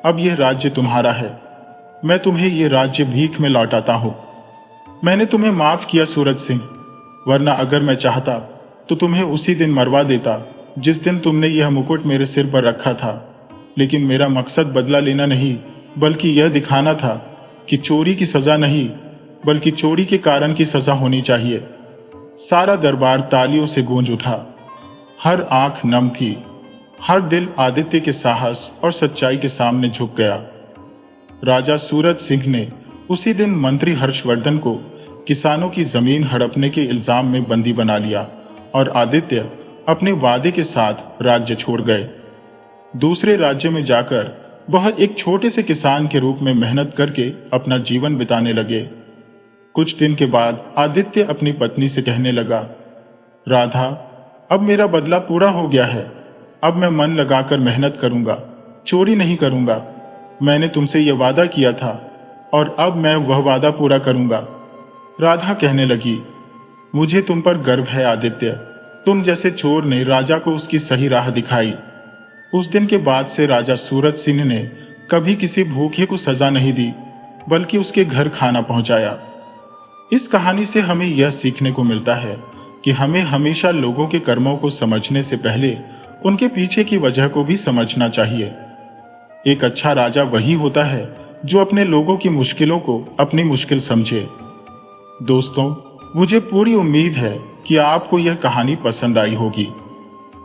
अब यह राज्य तुम्हारा है, मैं तुम्हें यह राज्य भीख में लौटाता हूं। मैंने तुम्हें माफ किया सूरज सिंह, वरना अगर मैं चाहता तो तुम्हें उसी दिन मरवा देता जिस दिन तुमने यह मुकुट मेरे सिर पर रखा था। लेकिन मेरा मकसद बदला लेना नहीं, बल्कि यह दिखाना था कि चोरी की सजा नहीं, बल्कि चोरी के कारण की सजा होनी चाहिए। सारा दरबार तालियों से गूंज उठा। हर आंख नम थी, हर दिल आदित्य के साहस और सच्चाई के सामने झुक गया। राजा सूरज सिंह ने उसी दिन मंत्री हर्षवर्धन को किसानों की जमीन हड़पने के इल्जाम में बंदी बना लिया और आदित्य अपने वादे के साथ राज्य छोड़ गए। दूसरे राज्य में जाकर वह एक छोटे से किसान के रूप में मेहनत करके अपना जीवन बिताने लगे। कुछ दिन के बाद आदित्य अपनी पत्नी से कहने लगा, राधा, अब मेरा बदला पूरा हो गया है। अब मैं मन लगाकर मेहनत करूंगा, चोरी नहीं करूंगा। मैंने तुमसे यह वादा किया था और अब मैं वह वादा पूरा करूंगा। राधा कहने लगी, मुझे तुम पर गर्व है आदित्य, तुम जैसे चोर ने राजा को उसकी सही राह दिखाई। उस दिन के बाद से राजा सूरज सिंह ने कभी किसी भूखे को सजा नहीं दी, बल्कि उसके घर खाना पहुंचाया। इस कहानी से हमें यह सीखने को मिलता है कि हमें हमेशा लोगों के कर्मों को समझने से पहले उनके पीछे की वजह को भी समझना चाहिए। एक अच्छा राजा वही होता है जो अपने लोगों की मुश्किलों को अपनी मुश्किल समझे। दोस्तों, मुझे पूरी उम्मीद है कि आपको यह कहानी पसंद आई होगी।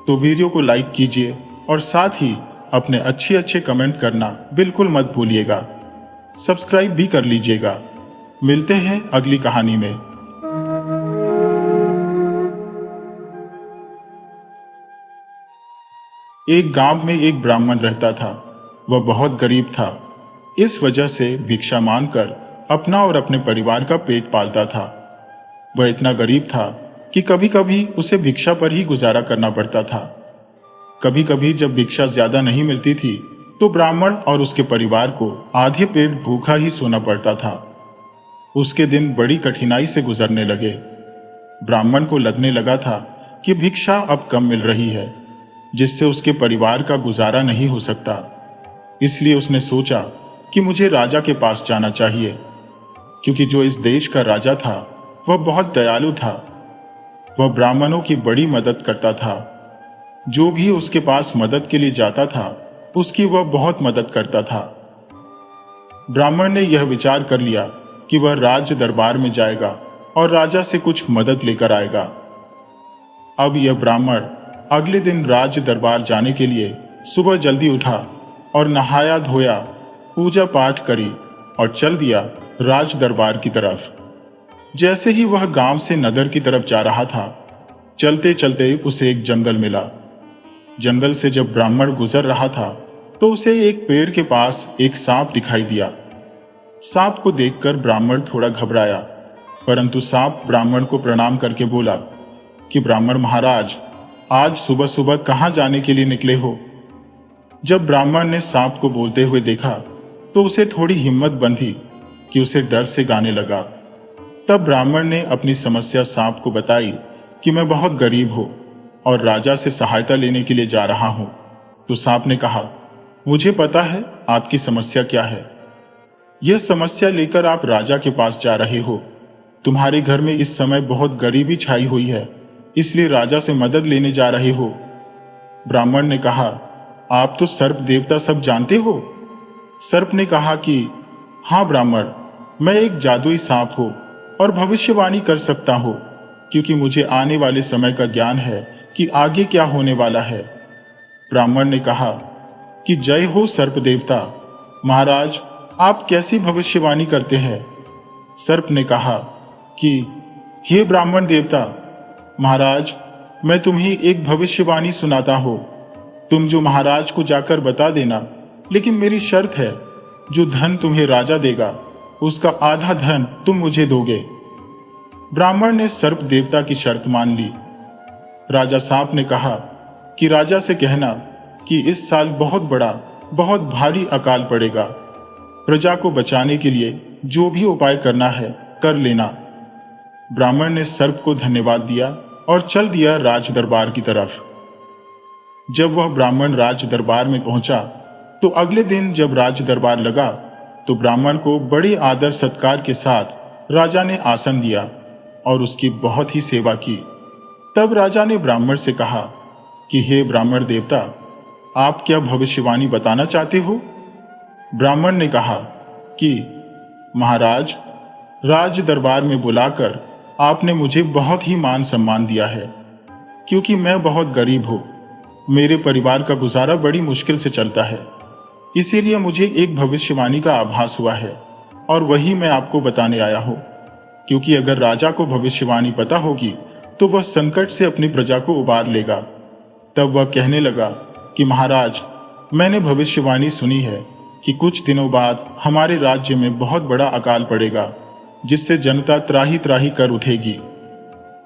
तो वीडियो को लाइक कीजिए और साथ ही अपने अच्छे अच्छे कमेंट करना बिल्कुल मत भूलिएगा। सब्सक्राइब भी कर लीजिएगा। मिलते हैं अगली कहानी में। एक गांव में एक ब्राह्मण रहता था। वह बहुत गरीब था। इस वजह से भिक्षा मांगकर अपना और अपने परिवार का पेट पालता था। वह इतना गरीब था कि कभी कभी उसे भिक्षा पर ही गुजारा करना पड़ता था। कभी कभी जब भिक्षा ज्यादा नहीं मिलती थी तो ब्राह्मण और उसके परिवार को आधे पेट भूखा ही सोना पड़ता था। उसके दिन बड़ी कठिनाई से गुजरने लगे। ब्राह्मण को लगने लगा था कि भिक्षा अब कम मिल रही है, जिससे उसके परिवार का गुजारा नहीं हो सकता। इसलिए उसने सोचा कि मुझे राजा के पास जाना चाहिए, क्योंकि जो इस देश का राजा था वह बहुत दयालु था। वह ब्राह्मणों की बड़ी मदद करता था। जो भी उसके पास मदद के लिए जाता था उसकी वह बहुत मदद करता था। ब्राह्मण ने यह विचार कर लिया कि वह राज दरबार में जाएगा और राजा से कुछ मदद लेकर आएगा। अब यह ब्राह्मण अगले दिन राज दरबार जाने के लिए सुबह जल्दी उठा और नहाया धोया, पूजा पाठ करी और चल दिया राज दरबार की तरफ। जैसे ही वह गांव से नगर की तरफ जा रहा था, चलते चलते उसे एक जंगल मिला। जंगल से जब ब्राह्मण गुजर रहा था तो उसे एक पेड़ के पास एक सांप दिखाई दिया। सांप को देखकर ब्राह्मण थोड़ा घबराया, परंतु सांप ब्राह्मण को प्रणाम करके बोला कि ब्राह्मण महाराज, आज सुबह सुबह कहां जाने के लिए निकले हो? जब ब्राह्मण ने सांप को बोलते हुए देखा तो उसे थोड़ी हिम्मत बंधी कि उसे डर से गाने लगा। तब ब्राह्मण ने अपनी समस्या सांप को बताई कि मैं बहुत गरीब हूं और राजा से सहायता लेने के लिए जा रहा हूं। तो सांप ने कहा, मुझे पता है आपकी समस्या क्या है। यह समस्या लेकर आप राजा के पास जा रहे हो। तुम्हारे घर में इस समय बहुत गरीबी छाई हुई है, इसलिए राजा से मदद लेने जा रहे हो। ब्राह्मण ने कहा, आप तो सर्प देवता सब जानते हो? सर्प ने कहा कि हाँ ब्राह्मण, मैं एक जादुई सांप हूं और भविष्यवाणी कर सकता हूं, क्योंकि मुझे आने वाले समय का ज्ञान है कि आगे क्या होने वाला है। ब्राह्मण ने कहा कि जय हो सर्प देवता। महाराज, आप कैसी भविष्यवाणी करते हैं? सर्प ने कहा कि हे ब्राह्मण देवता, महाराज, मैं तुम्हें एक भविष्यवाणी सुनाता हूं। तुम जो महाराज को जाकर बता देना, लेकिन मेरी शर्त है, जो धन तुम्हें राजा देगा उसका आधा धन तुम मुझे दोगे। ब्राह्मण ने सर्प देवता की शर्त मान ली। राजा सांप ने कहा कि राजा से कहना कि इस साल बहुत बड़ा, बहुत भारी अकाल पड़ेगा। प्रजा को बचाने के लिए जो भी उपाय करना है कर लेना। ब्राह्मण ने सर्प को धन्यवाद दिया और चल दिया राज दरबार की तरफ। जब वह ब्राह्मण राज दरबार में पहुंचा तो अगले दिन जब राज दरबार लगा तो ब्राह्मण को बड़े आदर सत्कार के साथ राजा ने आसन दिया और उसकी बहुत ही सेवा की। तब राजा ने ब्राह्मण से कहा कि हे ब्राह्मण देवता, आप क्या भविष्यवाणी बताना चाहते हो? ब्राह्मण ने कहा कि महाराज, राज दरबार में बुलाकर आपने मुझे बहुत ही मान सम्मान दिया है, क्योंकि मैं बहुत गरीब हूं। मेरे परिवार का गुजारा बड़ी मुश्किल से चलता है, इसीलिए मुझे एक भविष्यवाणी का आभास हुआ है और वही मैं आपको बताने आया हूं। क्योंकि अगर राजा को भविष्यवाणी पता होगी तो वह संकट से अपनी प्रजा को उबार लेगा। तब वह कहने लगा कि महाराज, मैंने भविष्यवाणी सुनी है कि कुछ दिनों बाद हमारे राज्य में बहुत बड़ा अकाल पड़ेगा, जिससे जनता त्राही त्राही कर उठेगी।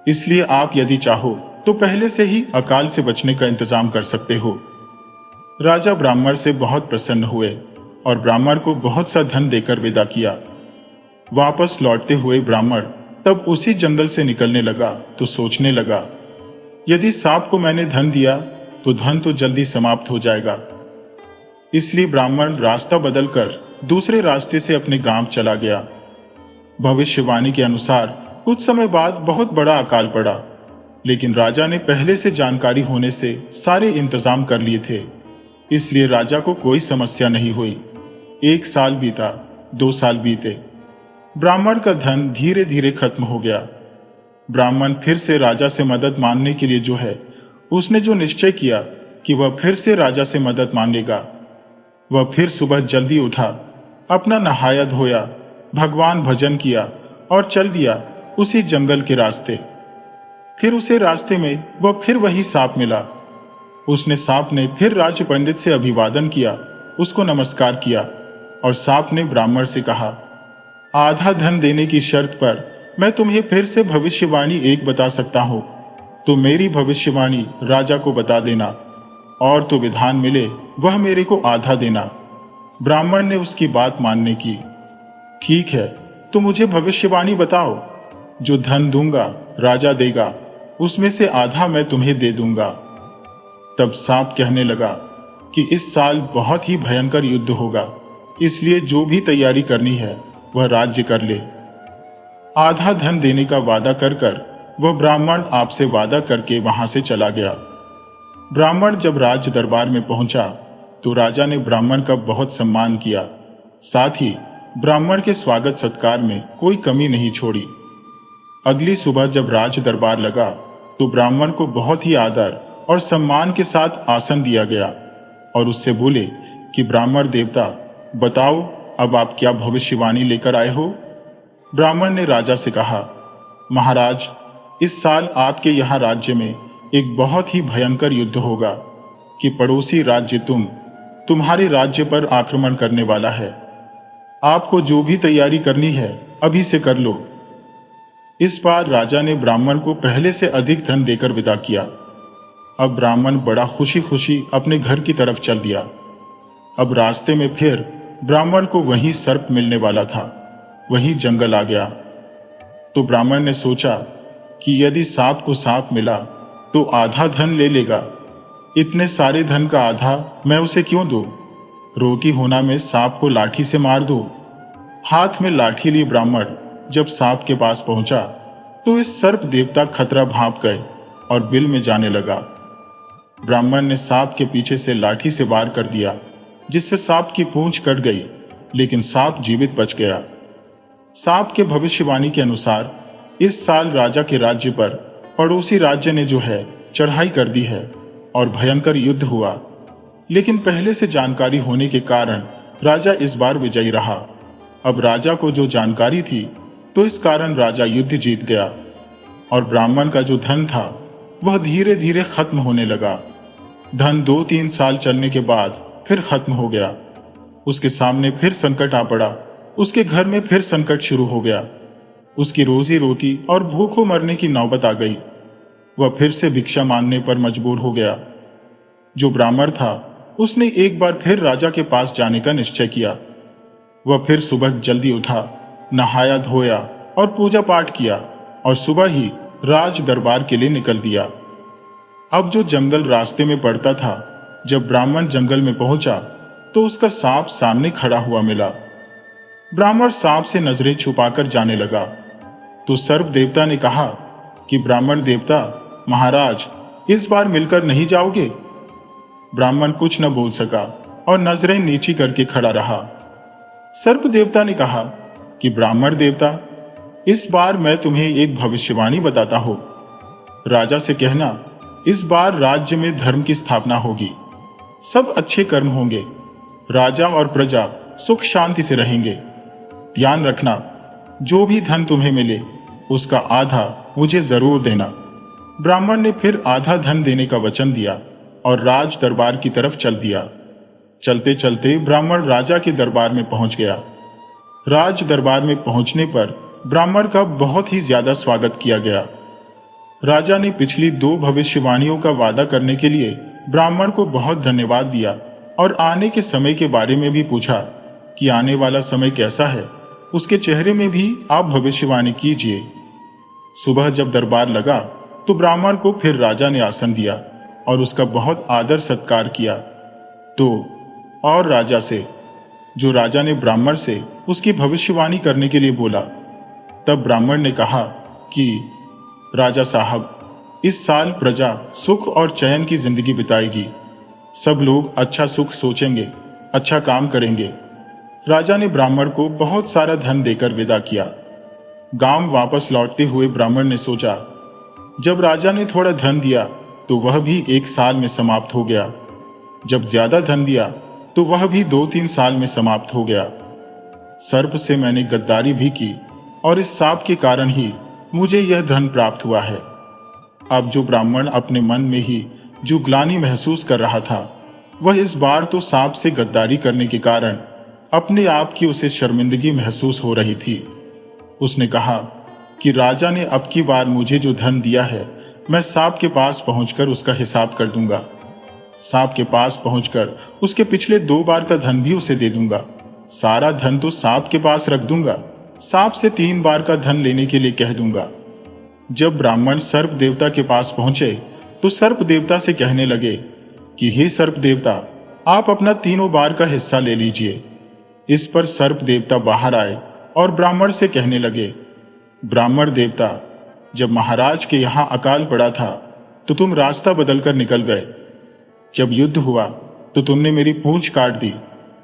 इसलिए आप यदि चाहो तो पहले से ही अकाल से बचने का इंतजाम कर सकते हो। राजा ब्राह्मण से बहुत प्रसन्न हुए और ब्राह्मण को बहुत सा धन देकर विदा किया। वापस लौटते हुए ब्राह्मण तब उसी जंगल से निकलने लगा तो सोचने लगा, यदि सांप को मैंने धन दिया तो धन तो जल्दी समाप्त हो जाएगा। इसलिए ब्राह्मण रास्ता बदलकर दूसरे रास्ते से अपने गांव चला गया। भविष्यवाणी के अनुसार कुछ समय बाद बहुत बड़ा अकाल पड़ा, लेकिन राजा ने पहले से जानकारी होने से सारे इंतजाम कर लिए थे। इसलिए राजा को कोई समस्या नहीं हुई। 1 साल बीता, 2 साल बीते। ब्राह्मण का धन धीरे धीरे खत्म हो गया। ब्राह्मण फिर से राजा से मदद मांगने के लिए उसने जो निश्चय किया कि वह फिर से राजा से मदद मांगेगा। वह फिर सुबह जल्दी उठा, अपना नहाया धोया, भगवान भजन किया और चल दिया उसी जंगल के रास्ते। फिर उसे रास्ते में वह फिर वही सांप मिला। उसने सांप ने फिर राज पंडित से अभिवादन किया, उसको नमस्कार किया और सांप ने ब्राह्मण से कहा, आधा धन देने की शर्त पर मैं तुम्हें फिर से भविष्यवाणी एक बता सकता हूं। तो मेरी भविष्यवाणी राजा को बता देना और तो विधान मिले वह मेरे को आधा देना। ब्राह्मण ने उसकी बात मानने की। ठीक है, तो मुझे भविष्यवाणी बताओ। जो धन दूंगा राजा देगा, उसमें से आधा मैं तुम्हें दे दूंगा। तब सांप कहने लगा कि इस साल बहुत ही भयंकर युद्ध होगा, इसलिए जो भी तैयारी करनी है वह राज्य कर ले। आधा धन देने का वादा कर कर वह ब्राह्मण आपसे वादा करके वहां से चला गया। ब्राह्मण जब राज दरबार में पहुंचा तो राजा ने ब्राह्मण का बहुत सम्मान किया, साथ ही ब्राह्मण के स्वागत सत्कार में कोई कमी नहीं छोड़ी। अगली सुबह जब राज दरबार लगा तो ब्राह्मण को बहुत ही आदर और सम्मान के साथ आसन दिया गया और उससे बोले कि ब्राह्मण देवता, बताओ अब आप क्या भविष्यवाणी लेकर आए हो। ब्राह्मण ने राजा से कहा, महाराज, इस साल आपके यहाँ राज्य में एक बहुत ही भयंकर युद्ध होगा कि पड़ोसी राज्य तुम्हारे राज्य पर आक्रमण करने वाला है। आपको जो भी तैयारी करनी है अभी से कर लो। इस बार राजा ने ब्राह्मण को पहले से अधिक धन देकर विदा किया। अब ब्राह्मण बड़ा खुशी खुशी अपने घर की तरफ चल दिया। अब रास्ते में फिर ब्राह्मण को वही सर्प मिलने वाला था, वही जंगल आ गया। तो ब्राह्मण ने सोचा कि यदि सांप को सांप मिला तो आधा धन ले लेगा, इतने सारे धन का आधा मैं उसे क्यों दूं? रोटी होना में सांप को लाठी से मार दो। हाथ में लाठी लिए ब्राह्मण जब सांप के पास पहुंचा तो इस सर्प देवता खतरा भांप गए और बिल में जाने लगा। ब्राह्मण ने सांप के पीछे से लाठी से वार कर दिया, जिससे सांप की पूंछ कट गई, लेकिन सांप जीवित बच गया। सांप के भविष्यवाणी के अनुसार इस साल राजा के राज्य पर पड़ोसी राज्य ने चढ़ाई कर दी है और भयंकर युद्ध हुआ। लेकिन पहले से जानकारी होने के कारण राजा इस बार विजयी रहा। अब राजा को जो जानकारी थी तो इस कारण राजा युद्ध जीत गया और ब्राह्मण का जो धन था वह धीरे धीरे खत्म होने लगा। धन 2-3 साल चलने के बाद फिर खत्म हो गया। उसके सामने फिर संकट आ पड़ा। उसके घर में फिर संकट शुरू हो गया। उसकी रोजी रोटी और भूखों मरने की नौबत आ गई। वह फिर से भिक्षा मांगने पर मजबूर हो गया। जो ब्राह्मण था उसने एक बार फिर राजा के पास जाने का निश्चय किया। वह फिर सुबह जल्दी उठा, नहाया धोया और पूजा पाठ किया और सुबह ही राज दरबार के लिए निकल दिया। अब जो जंगल रास्ते में पड़ता था, जब ब्राह्मण जंगल में पहुंचा तो उसका सांप सामने खड़ा हुआ मिला। ब्राह्मण सांप से नजरें छुपाकर जाने लगा तो सर्प देवता ने कहा कि ब्राह्मण देवता, महाराज, इस बार मिलकर नहीं जाओगे? ब्राह्मण कुछ न बोल सका और नजरें नीची करके खड़ा रहा। सर्प देवता ने कहा कि ब्राह्मण देवता, इस बार मैं तुम्हें एक भविष्यवाणी बताता हूं। राजा से कहना, इस बार राज्य में धर्म की स्थापना होगी, सब अच्छे कर्म होंगे, राजा और प्रजा सुख शांति से रहेंगे। ध्यान रखना, जो भी धन तुम्हें मिले उसका आधा मुझे जरूर देना। ब्राह्मण ने फिर आधा धन देने का वचन दिया और राज दरबार की तरफ चल दिया। चलते चलते ब्राह्मण राजा के दरबार में पहुंच गया। राज दरबार में पहुंचने पर ब्राह्मण का बहुत ही ज्यादा स्वागत किया गया। राजा ने पिछली 2 भविष्यवाणियों का वादा करने के लिए ब्राह्मण को बहुत धन्यवाद दिया और आने के समय के बारे में भी पूछा कि आने वाला समय कैसा है, उसके चेहरे में भी आप भविष्यवाणी कीजिए। सुबह जब दरबार लगा तो ब्राह्मण को फिर राजा ने आसन दिया और उसका बहुत आदर सत्कार किया। तो और राजा से, जो राजा ने ब्राह्मण से उसकी भविष्यवाणी करने के लिए बोला। तब ब्राह्मण ने कहा कि राजा साहब, इस साल प्रजा सुख और चैन की जिंदगी बिताएगी। सब लोग अच्छा सुख सोचेंगे, अच्छा काम करेंगे। राजा ने ब्राह्मण को बहुत सारा धन देकर विदा किया। गांव वापस लौटते हुए ब्राह्मण ने सोचा, जब राजा ने थोड़ा धन दिया तो वह भी 1 साल में समाप्त हो गया। जब ज्यादा धन दिया तो वह भी 2-3 साल में समाप्त हो गया। सर्प से मैंने गद्दारी भी की और इस सांप के कारण ही मुझे यह धन प्राप्त हुआ है। अब जो ब्राह्मण अपने मन में ही जो ग्लानि महसूस कर रहा था, वह इस बार तो सांप से गद्दारी करने के कारण अपने आप की उसे शर्मिंदगी महसूस हो रही थी। उसने कहा कि राजा ने अब की बार मुझे जो धन दिया है, मैं सांप के पास पहुंचकर उसका हिसाब कर दूंगा। सांप के पास पहुंचकर उसके पिछले 2 बार का धन भी उसे दे दूंगा। सारा धन तो सांप के पास रख दूंगा, सांप से 3 बार का धन लेने के लिए कह दूंगा। जब ब्राह्मण सर्प देवता के पास पहुंचे तो सर्प देवता से कहने लगे कि हे सर्प देवता, आप अपना 3 बार का हिस्सा ले लीजिए। इस पर सर्प देवता बाहर आए और ब्राह्मण से कहने लगे, ब्राह्मण देवता, जब महाराज के यहां अकाल पड़ा था तो तुम रास्ता बदलकर निकल गए। जब युद्ध हुआ तो तुमने मेरी पूंछ काट दी,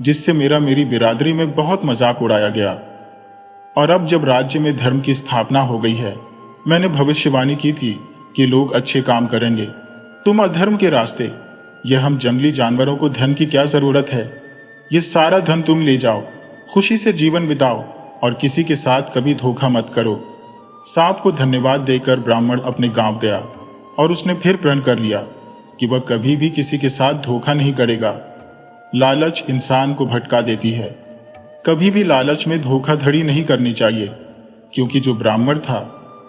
जिससे मेरी बिरादरी में बहुत मजाक उड़ाया गया। और अब जब राज्य में धर्म की स्थापना हो गई है, मैंने भविष्यवाणी की थी कि लोग अच्छे काम करेंगे, तुम अधर्म के रास्ते। यह हम जंगली जानवरों को धन की क्या जरूरत है? ये सारा धन तुम ले जाओ, खुशी से जीवन बिताओ और किसी के साथ कभी धोखा मत करो। सांप को धन्यवाद देकर ब्राह्मण अपने गांव गया और उसने फिर प्रण कर लिया कि वह कभी भी किसी के साथ धोखा नहीं करेगा। लालच इंसान को भटका देती है। कभी भी लालच में धोखाधड़ी नहीं करनी चाहिए, क्योंकि जो ब्राह्मण था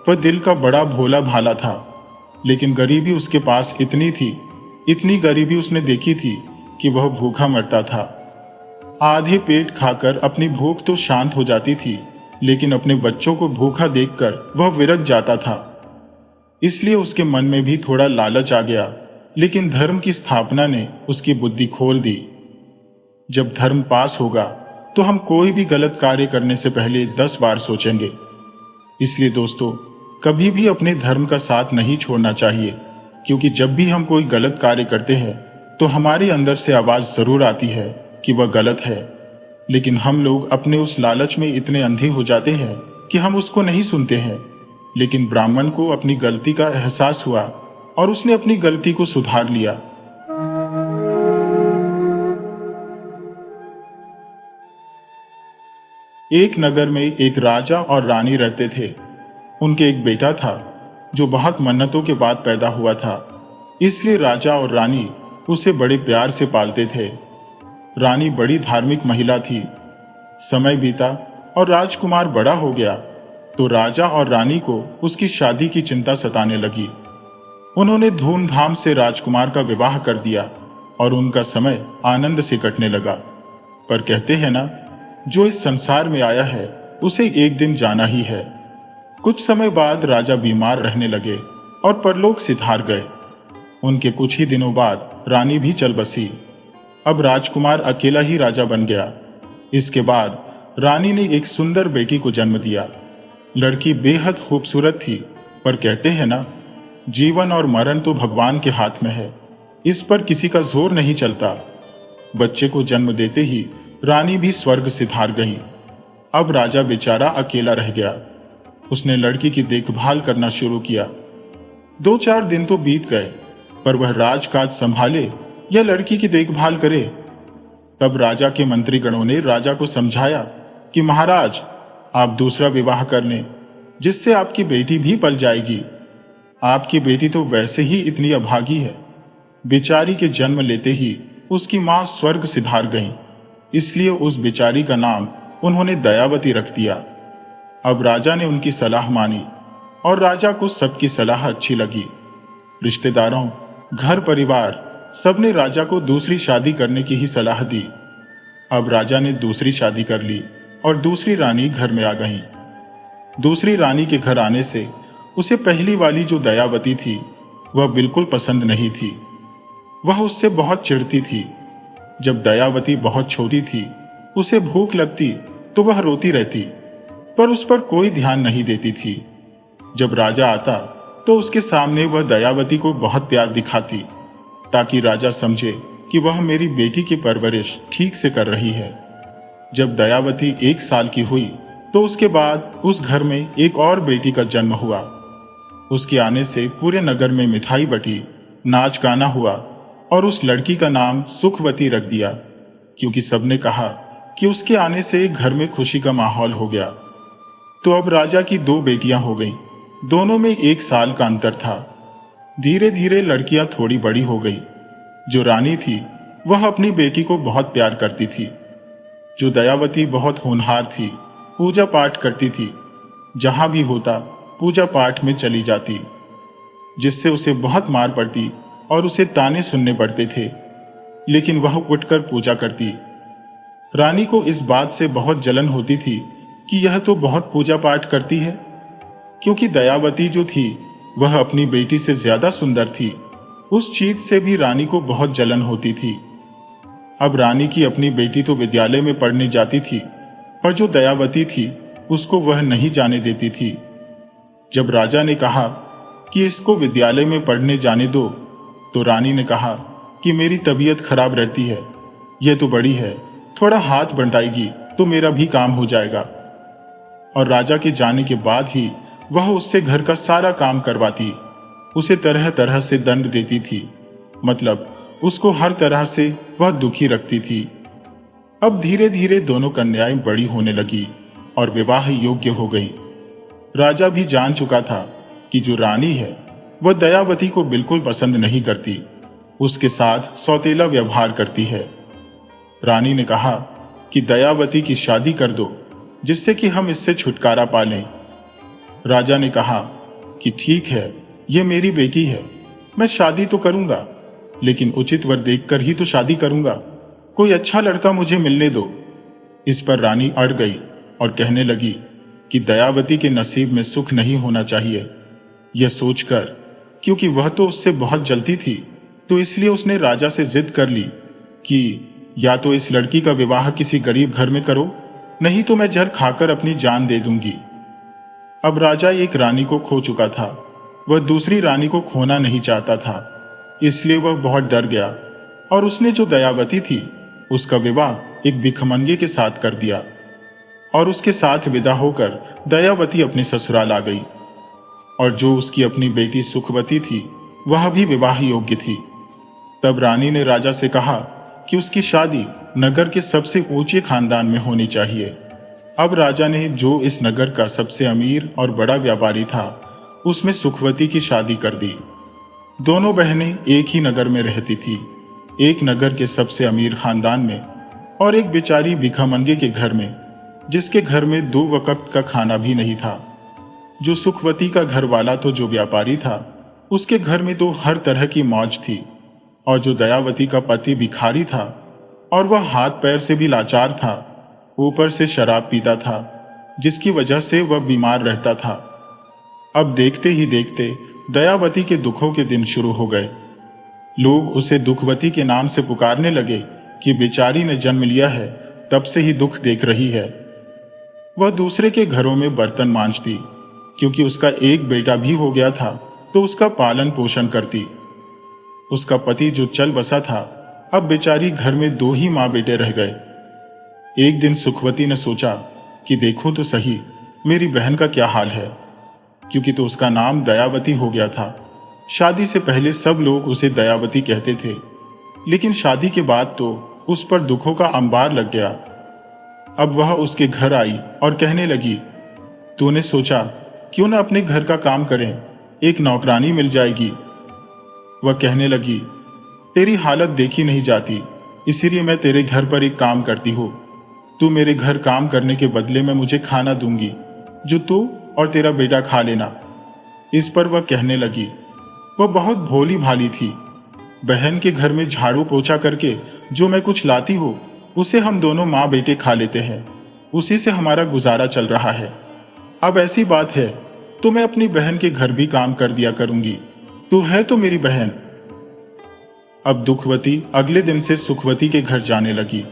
वह दिल का बड़ा भोला भाला था, लेकिन गरीबी उसके पास इतनी थी, इतनी गरीबी उसने देखी थी कि वह भूखा मरता था। आधे पेट खाकर अपनी भूख तो शांत हो जाती थी, लेकिन अपने बच्चों को भूखा देखकर वह विरक जाता था। इसलिए उसके मन में भी थोड़ा लालच आ गया, लेकिन धर्म की स्थापना ने उसकी बुद्धि खोल दी। जब धर्म पास होगा तो हम कोई भी गलत कार्य करने से पहले 10 बार सोचेंगे। इसलिए दोस्तों, कभी भी अपने धर्म का साथ नहीं छोड़ना चाहिए, क्योंकि जब भी हम कोई गलत कार्य करते हैं तो हमारे अंदर से आवाज जरूर आती है कि वह गलत है, लेकिन हम लोग अपने उस लालच में इतने अंधे हो जाते हैं कि हम उसको नहीं सुनते हैं। लेकिन ब्राह्मण को अपनी गलती का एहसास हुआ और उसने अपनी गलती को सुधार लिया। एक नगर में एक राजा और रानी रहते थे। उनके एक बेटा था जो बहुत मन्नतों के बाद पैदा हुआ था, इसलिए राजा और रानी उसे बड़े प्यार से पालते थे। रानी बड़ी धार्मिक महिला थी। समय बीता और राजकुमार बड़ा हो गया तो राजा और रानी को उसकी शादी की चिंता सताने लगी। उन्होंने धूमधाम से राजकुमार का विवाह कर दिया और उनका समय आनंद से कटने लगा। पर कहते हैं ना, जो इस संसार में आया है उसे एक दिन जाना ही है। कुछ समय बाद राजा बीमार रहने लगे और परलोक सिधार गए। उनके कुछ ही दिनों बाद रानी भी चल बसी। अब राजकुमार अकेला ही राजा बन गया। इसके बाद रानी ने एक सुंदर बेटी को जन्म दिया। लड़की बेहद खूबसूरत थी, पर कहते हैं ना, जीवन और मरण तो भगवान के हाथ में है, इस पर किसी का जोर नहीं चलता। बच्चे को जन्म देते ही रानी भी स्वर्ग सिधार गई। अब राजा बेचारा अकेला रह गया। उसने लड़की की देखभाल करना शुरू किया। 2-4 दिन तो बीत गए, पर वह राजकाज संभाले या लड़की की देखभाल करे। तब राजा के मंत्रीगणों ने राजा को समझाया कि महाराज, आप दूसरा विवाह कर लें, जिससे आपकी बेटी भी पल जाएगी। आपकी बेटी तो वैसे ही इतनी अभागी है। बेचारी के जन्म लेते ही उसकी मां स्वर्ग सिधार गई, इसलिए उस बेचारी का नाम उन्होंने दयावती रख दिया। अब राजा ने उनकी सलाह मानी और राजा को सबकी सलाह अच्छी लगी। रिश्तेदारों, घर परिवार सबने राजा को दूसरी शादी करने की ही सलाह दी। अब राजा ने दूसरी शादी कर ली और दूसरी रानी घर में आ गई। दूसरी रानी के घर आने से उसे पहली वाली जो दयावती थी वह बिल्कुल पसंद नहीं थी। वह उससे बहुत चिढ़ती थी। जब दयावती बहुत छोटी थी, उसे भूख लगती तो वह रोती रहती, पर उस पर कोई ध्यान नहीं देती थी। जब राजा आता तो उसके सामने वह दयावती को बहुत प्यार दिखाती, ताकि राजा समझे कि वह मेरी बेटी की परवरिश ठीक से कर रही है। जब दयावती 1 साल की हुई तो उसके बाद उस घर में एक और बेटी का जन्म हुआ। उसके आने से पूरे नगर में मिठाई बटी, नाच गाना हुआ और उस लड़की का नाम सुखवती रख दिया, क्योंकि सबने कहा कि उसके आने से घर में खुशी का माहौल हो गया। तो अब राजा की 2 बेटियां हो गईं। दोनों में 1 साल का अंतर था। धीरे धीरे लड़कियां थोड़ी बड़ी हो गई। जो रानी थी वह अपनी बेटी को बहुत प्यार करती थी। जो दयावती बहुत होनहार थी, पूजा पाठ करती थी, जहां भी होता पूजा पाठ में चली जाती, जिससे उसे बहुत मार पड़ती और उसे ताने सुनने पड़ते थे, लेकिन वह उठकर पूजा करती। रानी को इस बात से बहुत जलन होती थी कि यह तो बहुत पूजा पाठ करती है, क्योंकि दयावती जो थी वह अपनी बेटी से ज्यादा सुंदर थी। उस चीज से भी रानी को बहुत जलन होती थी। अब रानी की अपनी बेटी तो विद्यालय में पढ़ने जाती थी, पर जो दयावती थी उसको वह नहीं जाने देती थी। जब राजा ने कहा कि इसको विद्यालय में पढ़ने जाने दो, तो रानी ने कहा कि मेरी तबीयत खराब रहती है, यह तो बड़ी है, थोड़ा हाथ बंटाएगी तो मेरा भी काम हो जाएगा। और राजा के जाने के बाद ही वह उससे घर का सारा काम करवाती, उसे तरह तरह से दंड देती थी, मतलब उसको हर तरह से वह दुखी रखती थी। अब धीरे धीरे दोनों कन्याएं बड़ी होने लगी और विवाह योग्य हो गई। राजा भी जान चुका था कि जो रानी है वह दयावती को बिल्कुल पसंद नहीं करती, उसके साथ सौतेला व्यवहार करती है। रानी ने कहा कि दयावती की शादी कर दो, जिससे कि हम इससे छुटकारा पा लें। राजा ने कहा कि ठीक है, यह मेरी बेटी है, मैं शादी तो करूंगा, लेकिन उचित वर देखकर ही तो शादी करूंगा, कोई अच्छा लड़का मुझे मिलने दो। इस पर रानी अड़ गई और कहने लगी कि दयावती के नसीब में सुख नहीं होना चाहिए। यह सोचकर, क्योंकि वह तो उससे बहुत जलती थी, तो इसलिए उसने राजा से जिद कर ली कि या तो इस लड़की का विवाह किसी गरीब घर में करो, नहीं तो मैं जहर खाकर अपनी जान दे दूंगी। अब राजा एक रानी को खो चुका था, वह दूसरी रानी को खोना नहीं चाहता था, इसलिए वह बहुत डर गया और उसने जो दयावती थी उसका विवाह एक भिखमंगे के साथ कर दिया और उसके साथ विदा होकर दयावती अपने ससुराल आ गई। और जो उसकी अपनी बेटी सुखवती थी वह भी विवाह योग्य थी। तब रानी ने राजा से कहा कि उसकी शादी नगर के सबसे ऊंचे खानदान में होनी चाहिए। अब राजा ने जो इस नगर का सबसे अमीर और बड़ा व्यापारी था उसमें सुखवती की शादी कर दी। दोनों बहनें एक ही नगर में रहती थी, एक नगर के सबसे अमीर खानदान में और एक बेचारी भिखामंगे के घर में, जिसके घर में 2 वक्त का खाना भी नहीं था। जो सुखवती का घर वाला तो जो व्यापारी था, उसके घर में तो हर तरह की मौज थी, और जो दयावती का पति भिखारी था और वह हाथ पैर से भी लाचार था, ऊपर से शराब पीता था, जिसकी वजह से वह बीमार रहता था। अब देखते ही देखते दयावती के दुखों के दिन शुरू हो गए। लोग उसे दुखवती के नाम से पुकारने लगे कि बेचारी ने जन्म लिया है, तब से ही दुख देख रही है। वह दूसरे के घरों में बर्तन मांजती, क्योंकि उसका एक बेटा भी हो गया था तो उसका पालन पोषण करती। उसका पति जो चल बसा था, अब बेचारी घर में 2 ही मां बेटे रह गए। एक दिन सुखवती ने सोचा कि देखो तो सही मेरी बहन का क्या हाल है, क्योंकि तो उसका नाम दयावती हो गया था। शादी से पहले सब लोग उसे दयावती कहते थे, लेकिन शादी के बाद तो उस पर दुखों का अंबार लग गया। अब वह उसके घर आई और कहने लगी, तूने सोचा क्यों न अपने घर का काम करें, एक नौकरानी मिल जाएगी। वह कहने लगी, तेरी हालत देखी नहीं जाती, इसीलिए मैं तेरे घर पर एक काम करती हूँ। तू मेरे घर काम करने के बदले में मुझे खाना दूंगी, जो तू और तेरा बेटा खा लेना। इस पर वह कहने लगी, वह बहुत भोली भाली थी, बहन के घर में झाड़ू पोछा करके जो मैं कुछ लाती हूँ उसे हम दोनों माँ बेटे खा लेते हैं, उसी से हमारा गुजारा चल रहा है। अब ऐसी बात है तो मैं अपनी बहन के घर भी काम कर दिया करूंगी, तू है तो मेरी बहन। अब दुखवती अगले दिन से सुखवती के घर जाने लगी।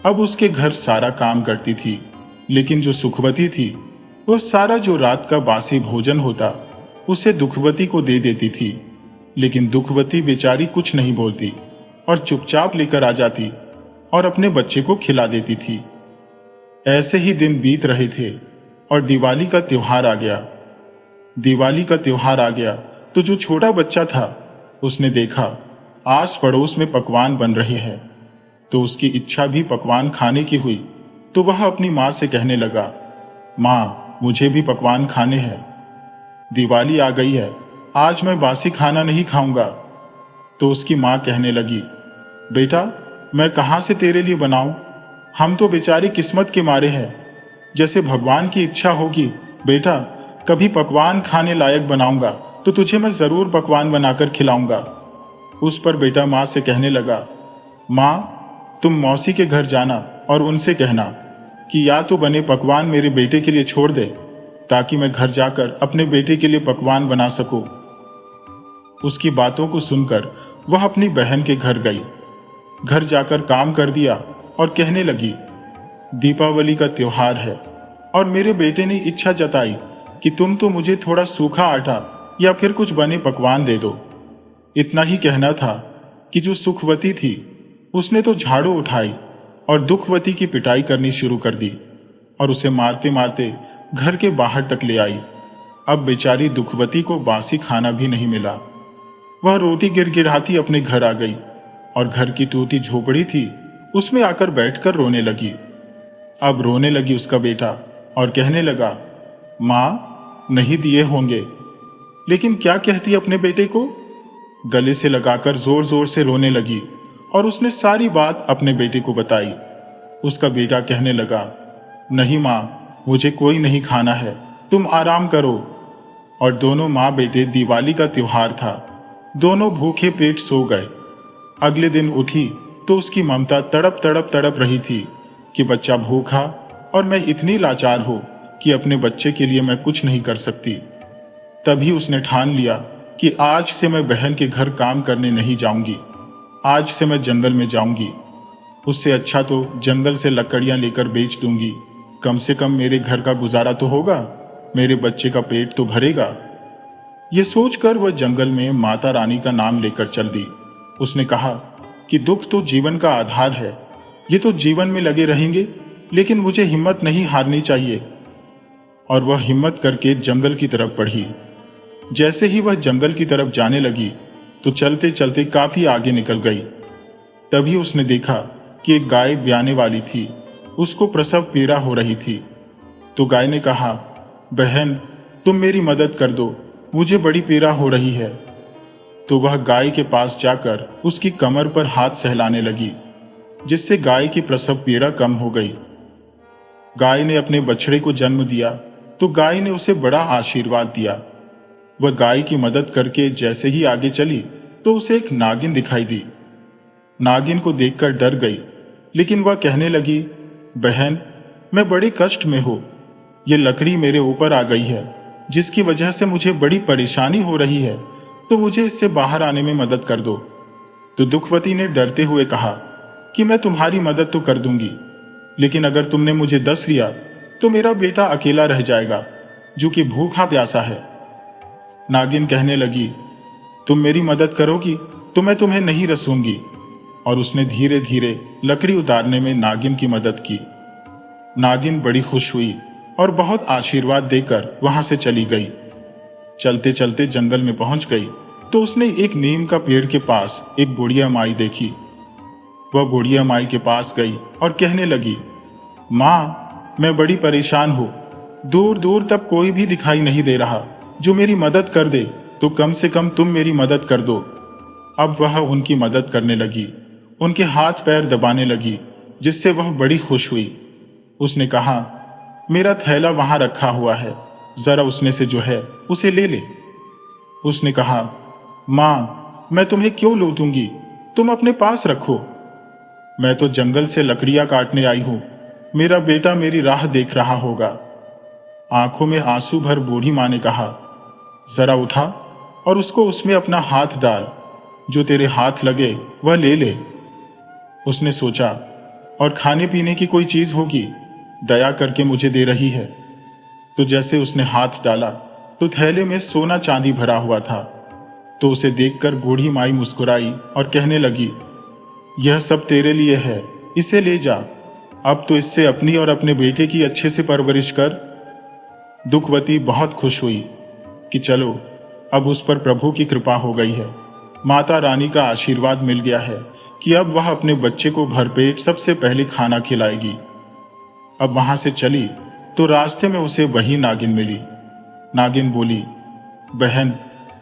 अब उसके घर सारा काम करती थी, लेकिन जो सुखवती थी वह सारा जो रात का बासी भोजन होता उसे दुखवती को दे देती थी, लेकिन दुखवती बेचारी कुछ नहीं बोलती। और चुपचाप लेकर आ जाती और अपने बच्चे को खिला देती थी। ऐसे ही दिन बीत रहे थे और दिवाली का त्योहार आ गया। दिवाली का त्योहार आ गया तो जो छोटा बच्चा था उसने देखा आस पड़ोस में पकवान बन रहे हैं, तो उसकी इच्छा भी पकवान खाने की हुई। तो वह अपनी माँ से कहने लगा, माँ मुझे भी पकवान खाने हैं, दिवाली आ गई है, आज मैं बासी खाना नहीं खाऊंगा। तो उसकी माँ कहने लगी, बेटा मैं कहां से तेरे लिए बनाऊं, हम तो बेचारी किस्मत के मारे हैं, जैसे भगवान की इच्छा होगी बेटा कभी पकवान खाने लायक बनाऊंगा तो तुझे मैं जरूर पकवान बनाकर खिलाऊंगा। उस पर बेटा माँ से कहने लगा, माँ तुम मौसी के घर जाना और उनसे कहना कि या तो बने पकवान मेरे बेटे के लिए छोड़ दे, ताकि मैं घर जाकर अपने बेटे के लिए पकवान बना सकूं। उसकी बातों को सुनकर वह अपनी बहन के घर गई। घर जाकर काम कर दिया और कहने लगी, दीपावली का त्योहार है और मेरे बेटे ने इच्छा जताई कि तुम तो मुझे थोड़ा सूखा आटा या फिर कुछ बने पकवान दे दो। इतना ही कहना था कि जो सुखवती थी उसने तो झाड़ू उठाई और दुखवती की पिटाई करनी शुरू कर दी और उसे मारते मारते घर के बाहर तक ले आई। अब बेचारी दुखवती को बासी खाना भी नहीं मिला। वह रोटी गिड़गिड़ाती अपने घर आ गई और घर की टूटी झोपड़ी थी उसमें आकर बैठकर रोने लगी। अब रोने लगी उसका बेटा और कहने लगा, माँ नहीं दिए होंगे, लेकिन क्या कहती अपने बेटे को। गले से लगाकर जोर जोर से रोने लगी और उसने सारी बात अपने बेटे को बताई। उसका बेटा कहने लगा, नहीं माँ मुझे कोई नहीं खाना है, तुम आराम करो। और दोनों माँ बेटे, दिवाली का त्योहार था, दोनों भूखे पेट सो गए। अगले दिन उठी तो उसकी ममता तड़प तड़प तड़प रही थी कि बच्चा भूखा और मैं इतनी लाचार हूं कि अपने बच्चे के लिए मैं कुछ नहीं कर सकती। तभी उसने ठान लिया कि आज से मैं बहन के घर काम करने नहीं जाऊंगी, आज से मैं जंगल में जाऊंगी। उससे अच्छा तो जंगल से लकड़ियां लेकर बेच दूंगी, कम से कम मेरे घर का गुजारा तो होगा, मेरे बच्चे का पेट तो भरेगा। ये सोचकर वह जंगल में माता रानी का नाम लेकर चल दी। उसने कहा कि दुख तो जीवन का आधार है, ये तो जीवन में लगे रहेंगे, लेकिन मुझे हिम्मत नहीं हारनी चाहिए। और वह हिम्मत करके जंगल की तरफ बढ़ी। जैसे ही वह जंगल की तरफ जाने लगी तो चलते चलते काफी आगे निकल गई। तभी उसने देखा कि एक गाय ब्याने वाली थी, उसको प्रसव पीड़ा हो रही थी। तो गाय ने कहा, बहन तुम मेरी मदद कर दो, मुझे बड़ी पीड़ा हो रही है। तो वह गाय के पास जाकर उसकी कमर पर हाथ सहलाने लगी, जिससे गाय की प्रसव पीड़ा कम हो गई। गाय ने अपने बछड़े को जन्म दिया तो गाय ने उसे बड़ा आशीर्वाद दिया। वह गाय की मदद करके जैसे ही आगे चली तो उसे एक नागिन दिखाई दी। नागिन को देखकर डर गई, लेकिन वह कहने लगी, बहन मैं बड़े कष्ट में हूं, ये लकड़ी मेरे ऊपर आ गई है, जिसकी वजह से मुझे बड़ी परेशानी हो रही है, तो मुझे इससे बाहर आने में मदद कर दो। तो दुखवती ने डरते हुए कहा कि मैं तुम्हारी मदद तो कर दूंगी, लेकिन अगर तुमने मुझे डस लिया तो मेरा बेटा अकेला रह जाएगा, जो कि भूखा प्यासा है। नागिन कहने लगी, तुम मेरी मदद करोगी तो मैं तुम्हें नहीं रसूंगी। और उसने धीरे धीरे लकड़ी उतारने में नागिन की मदद की। नागिन बड़ी खुश हुई और बहुत आशीर्वाद देकर वहां से चली गई। चलते चलते जंगल में पहुंच गई तो उसने एक नीम का पेड़ के पास एक बुढ़िया माई देखी। वह बुढ़िया माई के पास गई और कहने लगी, माँ मैं बड़ी परेशान हूं, दूर दूर तक कोई भी दिखाई नहीं दे रहा जो मेरी मदद कर दे, तो कम से कम तुम मेरी मदद कर दो। अब वह उनकी मदद करने लगी, उनके हाथ पैर दबाने लगी, जिससे वह बड़ी खुश हुई। उसने कहा, मेरा थैला वहां रखा हुआ है, जरा उसमें से जो है उसे ले ले। उसने कहा, माँ मैं तुम्हें क्यों लूटूंगी, तुम अपने पास रखो, मैं तो जंगल से लकड़ियां काटने आई हूं, मेरा बेटा मेरी राह देख रहा होगा। आंखों में आंसू भर बूढ़ी मां ने कहा, जरा उठा और उसको उसमें अपना हाथ डाल, जो तेरे हाथ लगे वह ले ले। उसने सोचा, और खाने पीने की कोई चीज होगी, दया करके मुझे दे रही है। तो जैसे उसने हाथ डाला तो थैले में सोना चांदी भरा हुआ था। तो उसे देखकर बूढ़ी माई मुस्कुराई और कहने लगी, यह सब तेरे लिए है, इसे ले जा। अब तो इससे अपनी और अपने बेटे की अच्छे से परवरिश कर। दुखवती बहुत खुश हुई कि चलो अब उस पर प्रभु की कृपा हो गई है। माता रानी का आशीर्वाद मिल गया है कि अब वह अपने बच्चे को भरपेट सबसे पहले खाना खिलाएगी। अब वहां से चली तो रास्ते में उसे वही नागिन मिली। नागिन बोली, बहन,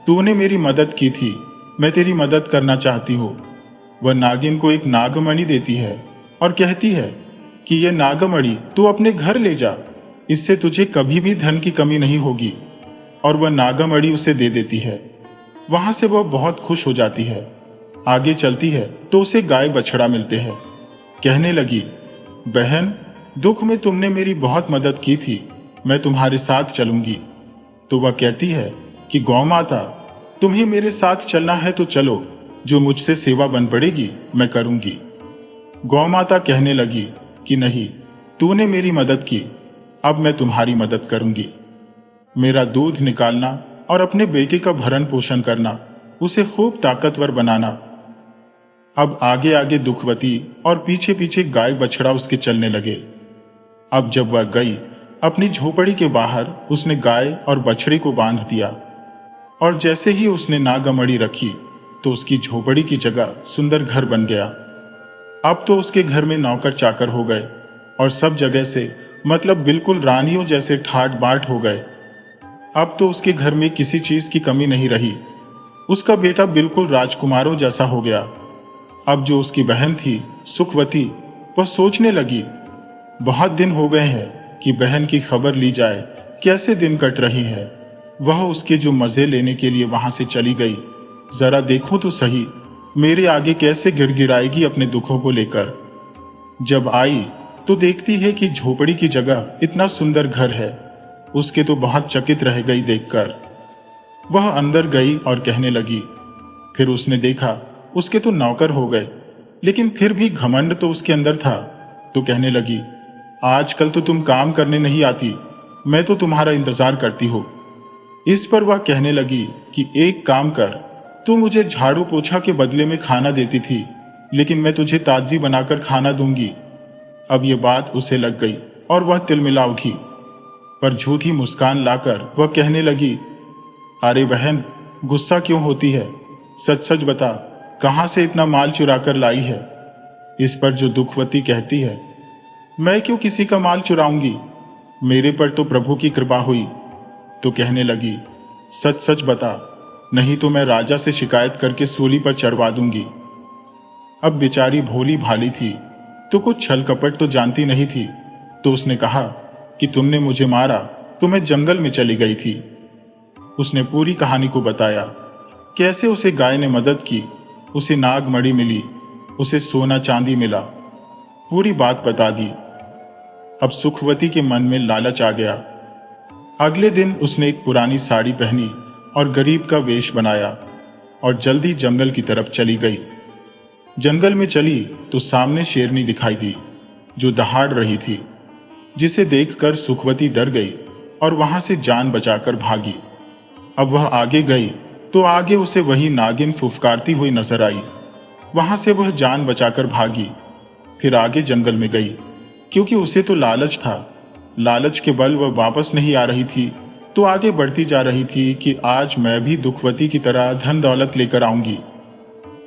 तूने मेरी मदद की थी, मैं तेरी मदद करना चाहती हूँ। वह नागिन को एक नागमणि देती है और कहती है कि यह नागमणि तू अपने घर ले जा, इससे तुझे कभी भी धन की कमी नहीं होगी। और वह नागमणि उसे दे देती है। वहां से वह बहुत खुश हो जाती है। आगे चलती है तो उसे गाय बछड़ा मिलते हैं। कहने लगी, बहन, दुख में तुमने मेरी बहुत मदद की थी, मैं तुम्हारे साथ चलूंगी। तो वह कहती है कि गौ माता, तुम्हें मेरे साथ चलना है तो चलो, जो मुझसे सेवा बन पड़ेगी मैं करूंगी। गौ माता कहने लगी कि नहीं, तूने मेरी मदद की, अब मैं तुम्हारी मदद करूंगी। मेरा दूध निकालना और अपने बेटे का भरण पोषण करना, उसे खूब ताकतवर बनाना। अब आगे आगे दुखवती और पीछे पीछे गाय बछड़ा उसके चलने लगे। अब जब वह गई अपनी झोपड़ी के बाहर, उसने गाय और बछड़े को बांध दिया और जैसे ही उसने नागमणि रखी तो उसकी झोपड़ी की जगह सुंदर घर बन गया। अब तो उसके घर में नौकर चाकर हो गए और सब जगह से मतलब बिल्कुल रानियों जैसे ठाट बाट हो गए। अब तो उसके घर में किसी चीज की कमी नहीं रही। उसका बेटा बिल्कुल राजकुमारों जैसा हो गया। अब जो उसकी बहन थी सुखवती, वह सोचने लगी, बहुत दिन हो गए हैं कि बहन की खबर ली जाए, कैसे दिन कट रही है। वह उसके जो मजे लेने के लिए वहां से चली गई, जरा देखो तो सही मेरे आगे कैसे गिड़गिड़ाएगी अपने दुखों को लेकर। जब आई तो देखती है कि झोपड़ी की जगह इतना सुंदर घर है। उसके तो बहुत चकित रह गई देखकर। वह अंदर गई और कहने लगी। फिर उसने देखा उसके तो नौकर हो गए, लेकिन फिर भी घमंड तो उसके अंदर था। तो कहने लगी, आजकल तो तुम काम करने नहीं आती, मैं तो तुम्हारा इंतजार करती हूँ। इस पर वह कहने लगी कि एक काम कर, तू मुझे झाड़ू पोछा के बदले में खाना देती थी, लेकिन मैं तुझे ताजी बनाकर खाना दूंगी। अब ये बात उसे लग गई और वह तिलमिला उठी, पर झूठी मुस्कान लाकर वह कहने लगी, अरे बहन, गुस्सा क्यों होती है? सच सच बता, कहां से इतना माल चुरा कर लाई है? इस पर जो दुखवती कहती है, मैं क्यों किसी का माल चुराऊंगी, मेरे पर तो प्रभु की कृपा हुई। तो कहने लगी, सच सच बता, नहीं तो मैं राजा से शिकायत करके सूली पर चढ़वा दूंगी। अब बेचारी भोली भाली थी तो कुछ छल कपट तो जानती नहीं थी। तो उसने कहा कि तुमने मुझे मारा तो मैं जंगल में चली गई थी। उसने पूरी कहानी को बताया, कैसे उसे गाय ने मदद की, उसे नागमणि मिली, उसे सोना चांदी मिला, पूरी बात बता दी। अब सुखवती के मन में लालच आ गया। अगले दिन उसने एक पुरानी साड़ी पहनी और गरीब का वेश बनाया और जल्दी जंगल की तरफ चली गई। जंगल में चली तो सामने शेरनी दिखाई दी जो दहाड़ रही थी, जिसे देखकर सुखवती डर गई और वहां से जान बचाकर भागी। अब वह आगे गई तो आगे उसे वही नागिन फुफकारती हुई नजर आई। वहां से वह जान बचाकर भागी। फिर आगे जंगल में गई, क्योंकि उसे तो लालच था। लालच के बल वह वापस नहीं आ रही थी, तो आगे बढ़ती जा रही थी कि आज मैं भी दुखवती की तरह धन दौलत लेकर आऊंगी।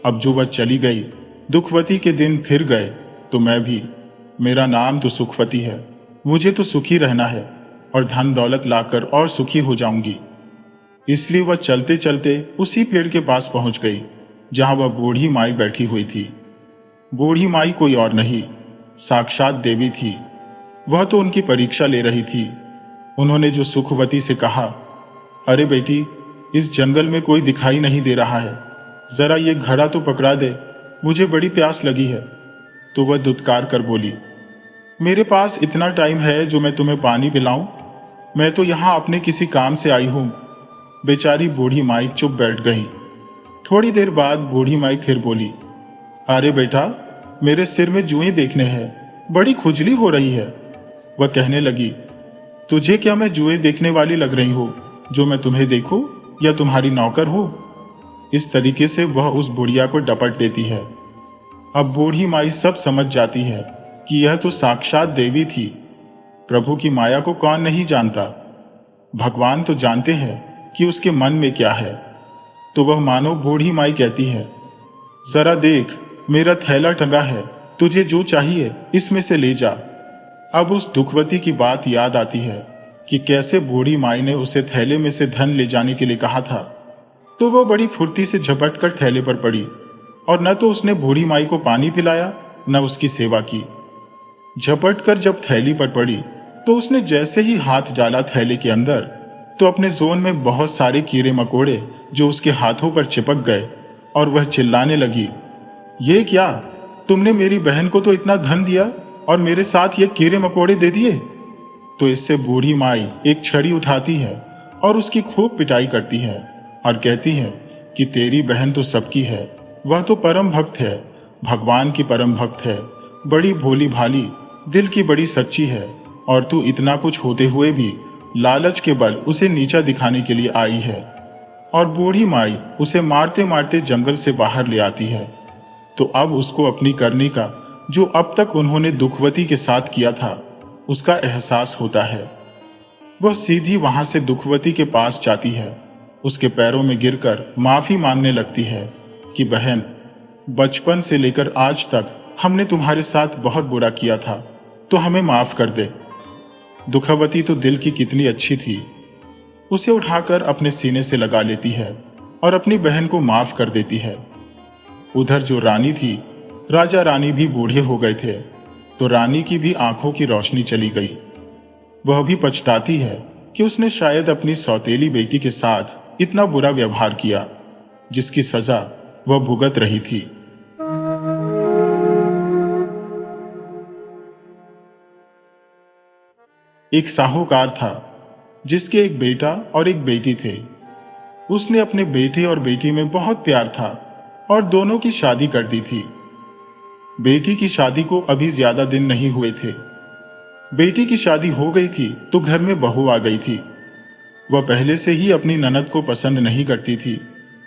अब जो वह चली गई, दुखवती के दिन फिर गए तो मैं भी, मेरा नाम तो सुखवती है, मुझे तो सुखी रहना है और धन दौलत लाकर और सुखी हो जाऊंगी। इसलिए वह चलते चलते उसी पेड़ के पास पहुंच गई जहां वह बूढ़ी माई बैठी हुई थी। बूढ़ी माई कोई और नहीं, साक्षात देवी थी। वह तो उनकी परीक्षा ले रही थी। उन्होंने जो सुखवती से कहा, अरे बेटी, इस जंगल में कोई दिखाई नहीं दे रहा है, जरा ये घड़ा तो पकड़ा दे, मुझे बड़ी प्यास लगी है। तो वह दुत्कार कर बोली, मेरे पास इतना टाइम है जो मैं तुम्हें पानी पिलाऊं? मैं तो यहां अपने किसी काम से आई हूं। बेचारी बूढ़ी माई चुप बैठ गई। थोड़ी देर बाद बूढ़ी माई फिर बोली, अरे बेटा, मेरे सिर में जुएं देखने हैं, बड़ी खुजली हो रही है। वह कहने लगी, तुझे क्या मैं जुएं देखने वाली लग रही हूं जो मैं तुम्हें देखूं, या तुम्हारी नौकर हो? इस तरीके से वह उस बुढ़िया को डपट देती है। अब बूढ़ी माई सब समझ जाती है कि यह तो साक्षात देवी थी। प्रभु की माया को कौन नहीं जानता। भगवान तो जानते हैं कि उसके मन में क्या है। तो वह मानो बूढ़ी माई कहती है, जरा देख, मेरा थैला टंगा है, तुझे जो चाहिए इसमें से ले जा। अब उस दुखवती की बात याद आती है कि कैसे बूढ़ी माई ने उसे थैले में से धन ले जाने के लिए कहा था। तो वह बड़ी फुर्ती से झपट कर थैले पर पड़ी और न तो उसने बूढ़ी माई को पानी पिलाया न उसकी सेवा की। झपट कर जब थैली पर पड़ी तो उसने जैसे ही हाथ डाला थैले के अंदर, तो अपने जोन में बहुत सारे कीड़े मकोड़े जो उसके हाथों पर चिपक गए और वह चिल्लाने लगी, ये क्या, तुमने मेरी बहन को तो इतना धन दिया और मेरे साथ ये कीड़े मकोड़े दे दिए। तो इससे बूढ़ी माई एक छड़ी उठाती है और उसकी खूब पिटाई करती है और कहती है कि तेरी बहन तो सबकी है, वह तो परम भक्त है, भगवान की परम भक्त है, बड़ी भोली भाली, दिल की बड़ी सच्ची है, और तू इतना कुछ होते हुए भी लालच के बल उसे नीचा दिखाने के लिए आई है। और बूढ़ी माई उसे मारते मारते जंगल से बाहर ले आती है। तो अब उसको अपनी करनी का, जो अब तक उन्होंने दुखवती के साथ किया था, उसका एहसास होता है। वह सीधी वहां से दुखवती के पास जाती है, उसके पैरों में गिरकर माफी मांगने लगती है कि बहन, बचपन से लेकर आज तक हमने तुम्हारे साथ बहुत बुरा किया था, तो हमें माफ कर दे। दुखवती तो दिल की कितनी अच्छी थी, उसे उठाकर अपने सीने से लगा लेती है और अपनी बहन को माफ कर देती है। उधर जो रानी थी, राजा रानी भी बूढ़े हो गए थे, तो रानी की भी आंखों की रोशनी चली गई। वह भी पछताती है कि उसने शायद अपनी सौतेली बेटी के साथ इतना बुरा व्यवहार किया, जिसकी सजा वह भुगत रही थी। एक साहूकार था जिसके एक बेटा और एक बेटी थे। उसने अपने बेटे और बेटी में बहुत प्यार था और दोनों की शादी कर दी थी। बेटी की शादी को अभी ज्यादा दिन नहीं हुए थे। बेटी की शादी हो गई थी तो घर में बहू आ गई थी। वह पहले से ही अपनी ननद को पसंद नहीं करती थी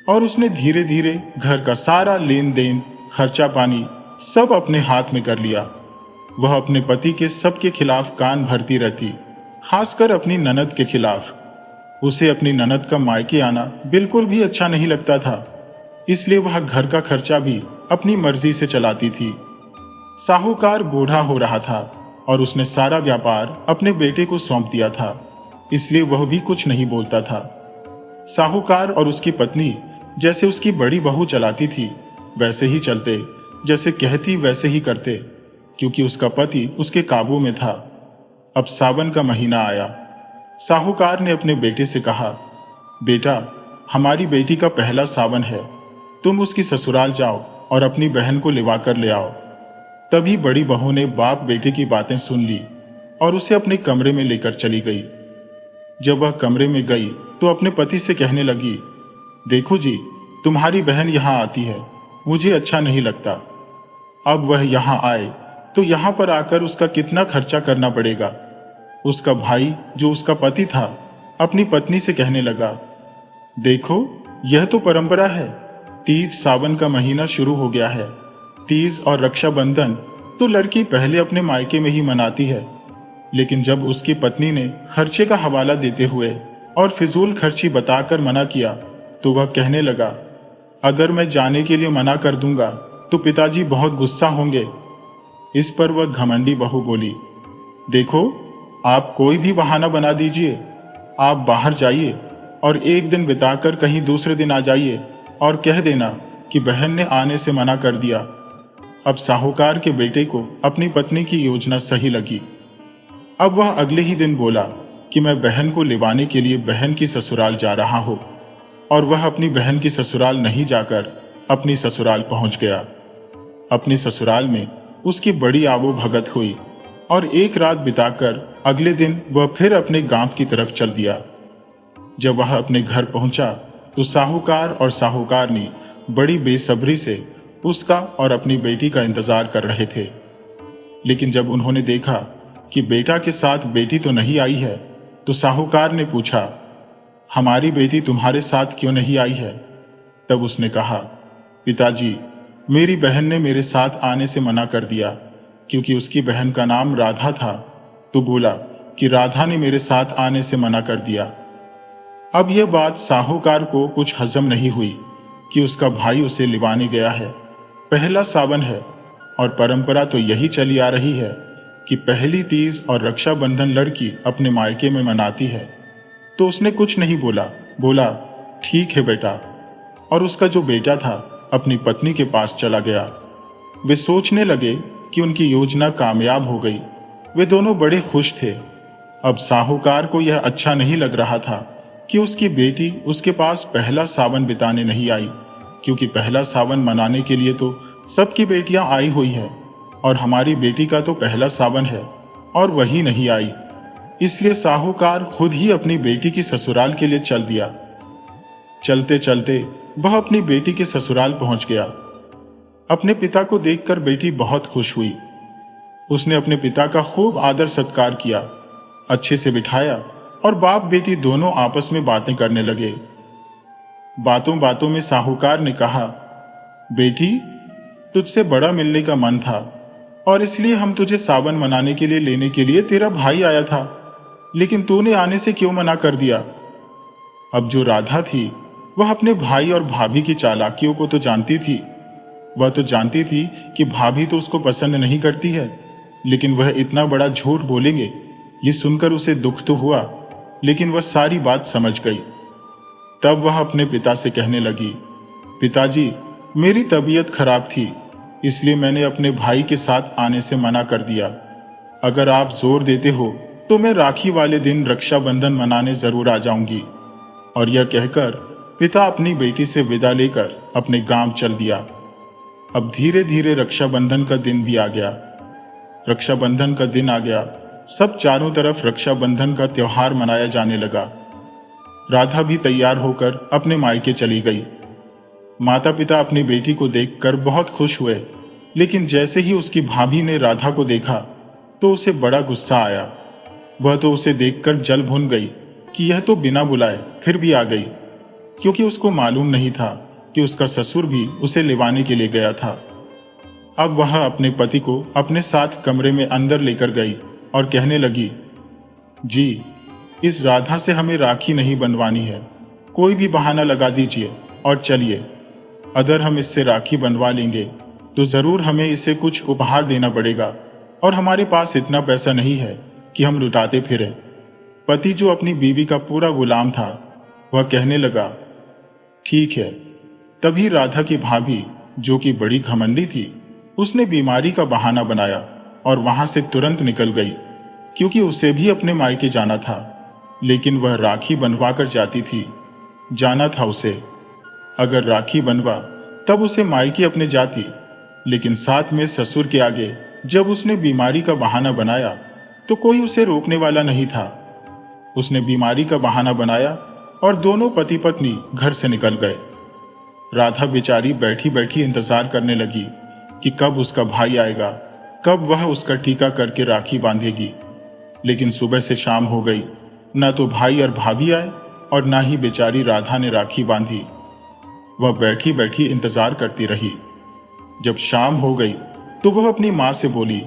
और उसने धीरे धीरे घर का सारा लेन देन, खर्चा पानी सब अपने हाथ में कर लिया। वह अपने पति के सबके खिलाफ कान भरती रहती, खासकर अपनी ननद के खिलाफ। उसे अपनी ननद का मायके आना बिल्कुल भी अच्छा नहीं लगता था, इसलिए वह घर का खर्चा भी अपनी मर्जी से चलाती थी। साहूकार बूढ़ा हो रहा था और उसने सारा व्यापार अपने बेटे को सौंप दिया था, इसलिए वह भी कुछ नहीं बोलता था। साहूकार और उसकी पत्नी जैसे उसकी बड़ी बहू चलाती थी, वैसे ही चलते, जैसे कहती वैसे ही करते, क्योंकि उसका पति उसके काबू में था। अब सावन का महीना आया। साहूकार ने अपने बेटे से कहा, बेटा, हमारी बेटी का पहला सावन है, तुम उसकी ससुराल जाओ और अपनी बहन को लिवा कर ले आओ। तभी बड़ी बहू ने बाप बेटे की बातें सुन ली और उसे अपने कमरे में लेकर चली गई। जब वह कमरे में गई तो अपने पति से कहने लगी, देखो जी, तुम्हारी बहन यहां आती है, मुझे अच्छा नहीं लगता। अब वह यहां आए तो यहां पर आकर उसका कितना खर्चा करना पड़ेगा। उसका भाई जो उसका पति था अपनी पत्नी से कहने लगा, देखो, यह तो परंपरा है, तीज सावन का महीना शुरू हो गया है। तीज और रक्षाबंधन तो लड़की पहले अपने मायके में ही मनाती है, लेकिन जब उसकी पत्नी ने खर्चे का हवाला देते हुए और फिजूल खर्ची बताकर मना किया तो वह कहने लगा, अगर मैं जाने के लिए मना कर दूंगा तो पिताजी बहुत गुस्सा होंगे। इस पर वह घमंडी बहू बोली, देखो, आप कोई भी बहाना बना दीजिए, आप बाहर जाइए और एक दिन बिताकर कहीं दूसरे दिन आ जाइए और कह देना कि बहन ने आने से मना कर दिया। अब साहूकार के बेटे को अपनी पत्नी की योजना सही लगी। अब वह अगले ही दिन बोला कि मैं बहन को लिवाने के लिए बहन की ससुराल जा रहा हूं, और वह अपनी बहन की ससुराल नहीं जाकर अपनी ससुराल पहुंच गया। अपनी ससुराल में उसकी बड़ी आवो भगत हुई और एक रात बिताकर अगले दिन वह फिर अपने गांव की तरफ चल दिया। जब वह अपने घर पहुंचा तो साहूकार और साहूकारनी बड़ी बेसब्री से उसका और अपनी बेटी का इंतजार कर रहे थे। लेकिन जब उन्होंने देखा कि बेटा के साथ बेटी तो नहीं आई है, तो साहूकार ने पूछा, हमारी बेटी तुम्हारे साथ क्यों नहीं आई है? तब उसने कहा, पिताजी, मेरी बहन ने मेरे साथ आने से मना कर दिया क्योंकि उसकी बहन का नाम राधा था। तो बोला कि राधा ने मेरे साथ आने से मना कर दिया। अब यह बात साहूकार को कुछ हजम नहीं हुई कि उसका भाई उसे लिवाने गया है। पहला सावन है और परंपरा तो यही चली आ रही है कि पहली तीज और रक्षाबंधन लड़की अपने मायके में मनाती है। तो उसने कुछ नहीं बोला, बोला ठीक है बेटा, और उसका जो बेटा था अपनी पत्नी के पास चला गया। वे सोचने लगे कि उनकी योजना कामयाब हो गई। वे दोनों बड़े खुश थे। अब साहूकार को यह अच्छा नहीं लग रहा था कि उसकी बेटी उसके पास पहला सावन बिताने नहीं आई, क्योंकि पहला सावन मनाने के लिए तो सबकी बेटियां आई हुई है और हमारी बेटी का तो पहला सावन है और वही नहीं आई। इसलिए साहूकार खुद ही अपनी बेटी की ससुराल के लिए चल दिया। चलते चलते वह अपनी बेटी के ससुराल पहुंच गया। अपने पिता को देखकर बेटी बहुत खुश हुई। उसने अपने पिता का खूब आदर सत्कार किया, अच्छे से बिठाया और बाप बेटी दोनों आपस में बातें करने लगे। बातों बातों में साहूकार ने कहा, बेटी, तुझसे बड़ा मिलने का मन था और इसलिए हम तुझे सावन मनाने के लिए लेने के लिए तेरा भाई आया था, लेकिन तूने आने से क्यों मना कर दिया? अब जो राधा थी वह अपने भाई और भाभी की चालाकियों को तो जानती थी। वह तो जानती थी कि भाभी तो उसको पसंद नहीं करती है, लेकिन वह इतना बड़ा झूठ बोलेंगे ये सुनकर उसे दुख तो हुआ, लेकिन वह सारी बात समझ गई। तब वह अपने पिता से कहने लगी, पिताजी, मेरी तबीयत खराब थी, इसलिए मैंने अपने भाई के साथ आने से मना कर दिया। अगर आप जोर देते हो तो मैं राखी वाले दिन रक्षाबंधन मनाने जरूर आ जाऊंगी। और यह कहकर पिता अपनी बेटी से विदा लेकर अपने गांव चल दिया। अब धीरे धीरे रक्षाबंधन का दिन भी आ गया। रक्षाबंधन का दिन आ गया, सब चारों तरफ रक्षाबंधन का त्योहार मनाया जाने लगा। राधा भी तैयार होकर अपने मायके चली गई। माता पिता अपनी बेटी को देखकर बहुत खुश हुए, लेकिन जैसे ही उसकी भाभी ने राधा को देखा तो उसे बड़ा गुस्सा आया। वह तो उसे देखकर जल भुन गई कि यह तो बिना बुलाए फिर भी आ गई, क्योंकि उसको मालूम नहीं था कि उसका ससुर भी उसे लिवाने के लिए गया था। अब वह अपने पति को अपने साथ कमरे में अंदर लेकर गई और कहने लगी, जी, इस राधा से हमें राखी नहीं बनवानी है, कोई भी बहाना लगा दीजिए और चलिए। अगर हम इससे राखी बनवा लेंगे तो जरूर हमें इसे कुछ उपहार देना पड़ेगा और हमारे पास इतना पैसा नहीं है कि हम लुटाते फिरें। पति जो अपनी बीवी का पूरा गुलाम था, वह कहने लगा, ठीक है। तभी राधा की भाभी, जो कि बड़ी घमंडी थी, उसने बीमारी का बहाना बनाया और वहां से तुरंत निकल गई, क्योंकि उसे भी अपने मायके जाना था, लेकिन वह राखी बनवा कर जाती थी। जाना था उसे। अगर राखी बनवा तब उसे मायके अपने जाती, लेकिन साथ में ससुर के आगे जब उसने बीमारी का बहाना बनाया तो कोई उसे रोकने वाला नहीं था। उसने बीमारी का बहाना बनाया और दोनों पति पत्नी घर से निकल गए। राधा बेचारी बैठी बैठी इंतजार करने लगी कि कब उसका भाई आएगा, कब वह उसका टीका करके राखी बांधेगी। लेकिन सुबह से शाम हो गई, ना तो भाई और भाभी आए और ना ही बेचारी राधा ने राखी बांधी। वह बैठी बैठी इंतजार करती रही। जब शाम हो गई तो वह अपनी माँ से बोली,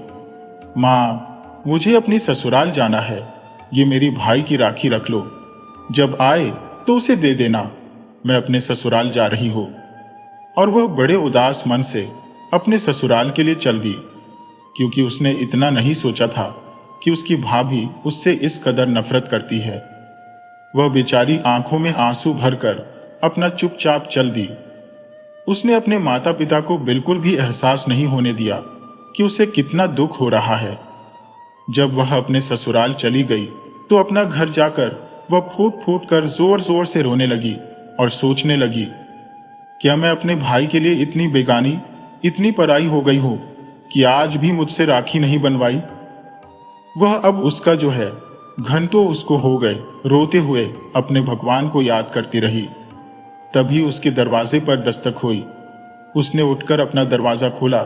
माँ, मुझे अपनी ससुराल जाना है, ये मेरी भाई की राखी रख लो, जब आए तो उसे दे देना, मैं अपने ससुराल जा रही हूं। और वह बड़े उदास मन से अपने ससुराल के लिए चल दी, क्योंकि उसने इतना नहीं सोचा था कि उसकी भाभी उससे इस कदर नफरत करती है। वह बेचारी आंखों में आंसू भरकर अपना चुपचाप चल दी। उसने अपने माता पिता को बिल्कुल भी एहसास नहीं होने दिया कि उसे कितना दुख हो रहा है। जब वह अपने ससुराल चली गई तो अपना घर जाकर वह फूट फूट कर जोर जोर से रोने लगी और सोचने लगी, क्या मैं अपने भाई के लिए इतनी बेगानी, इतनी पराई हो गई हूं कि आज भी मुझसे राखी नहीं बनवाई। वह अब उसका जो है घंटों उसको हो गए रोते हुए अपने भगवान को याद करती रही। तभी उसके दरवाजे पर दस्तक हुई। उसने उठकर अपना दरवाजा खोला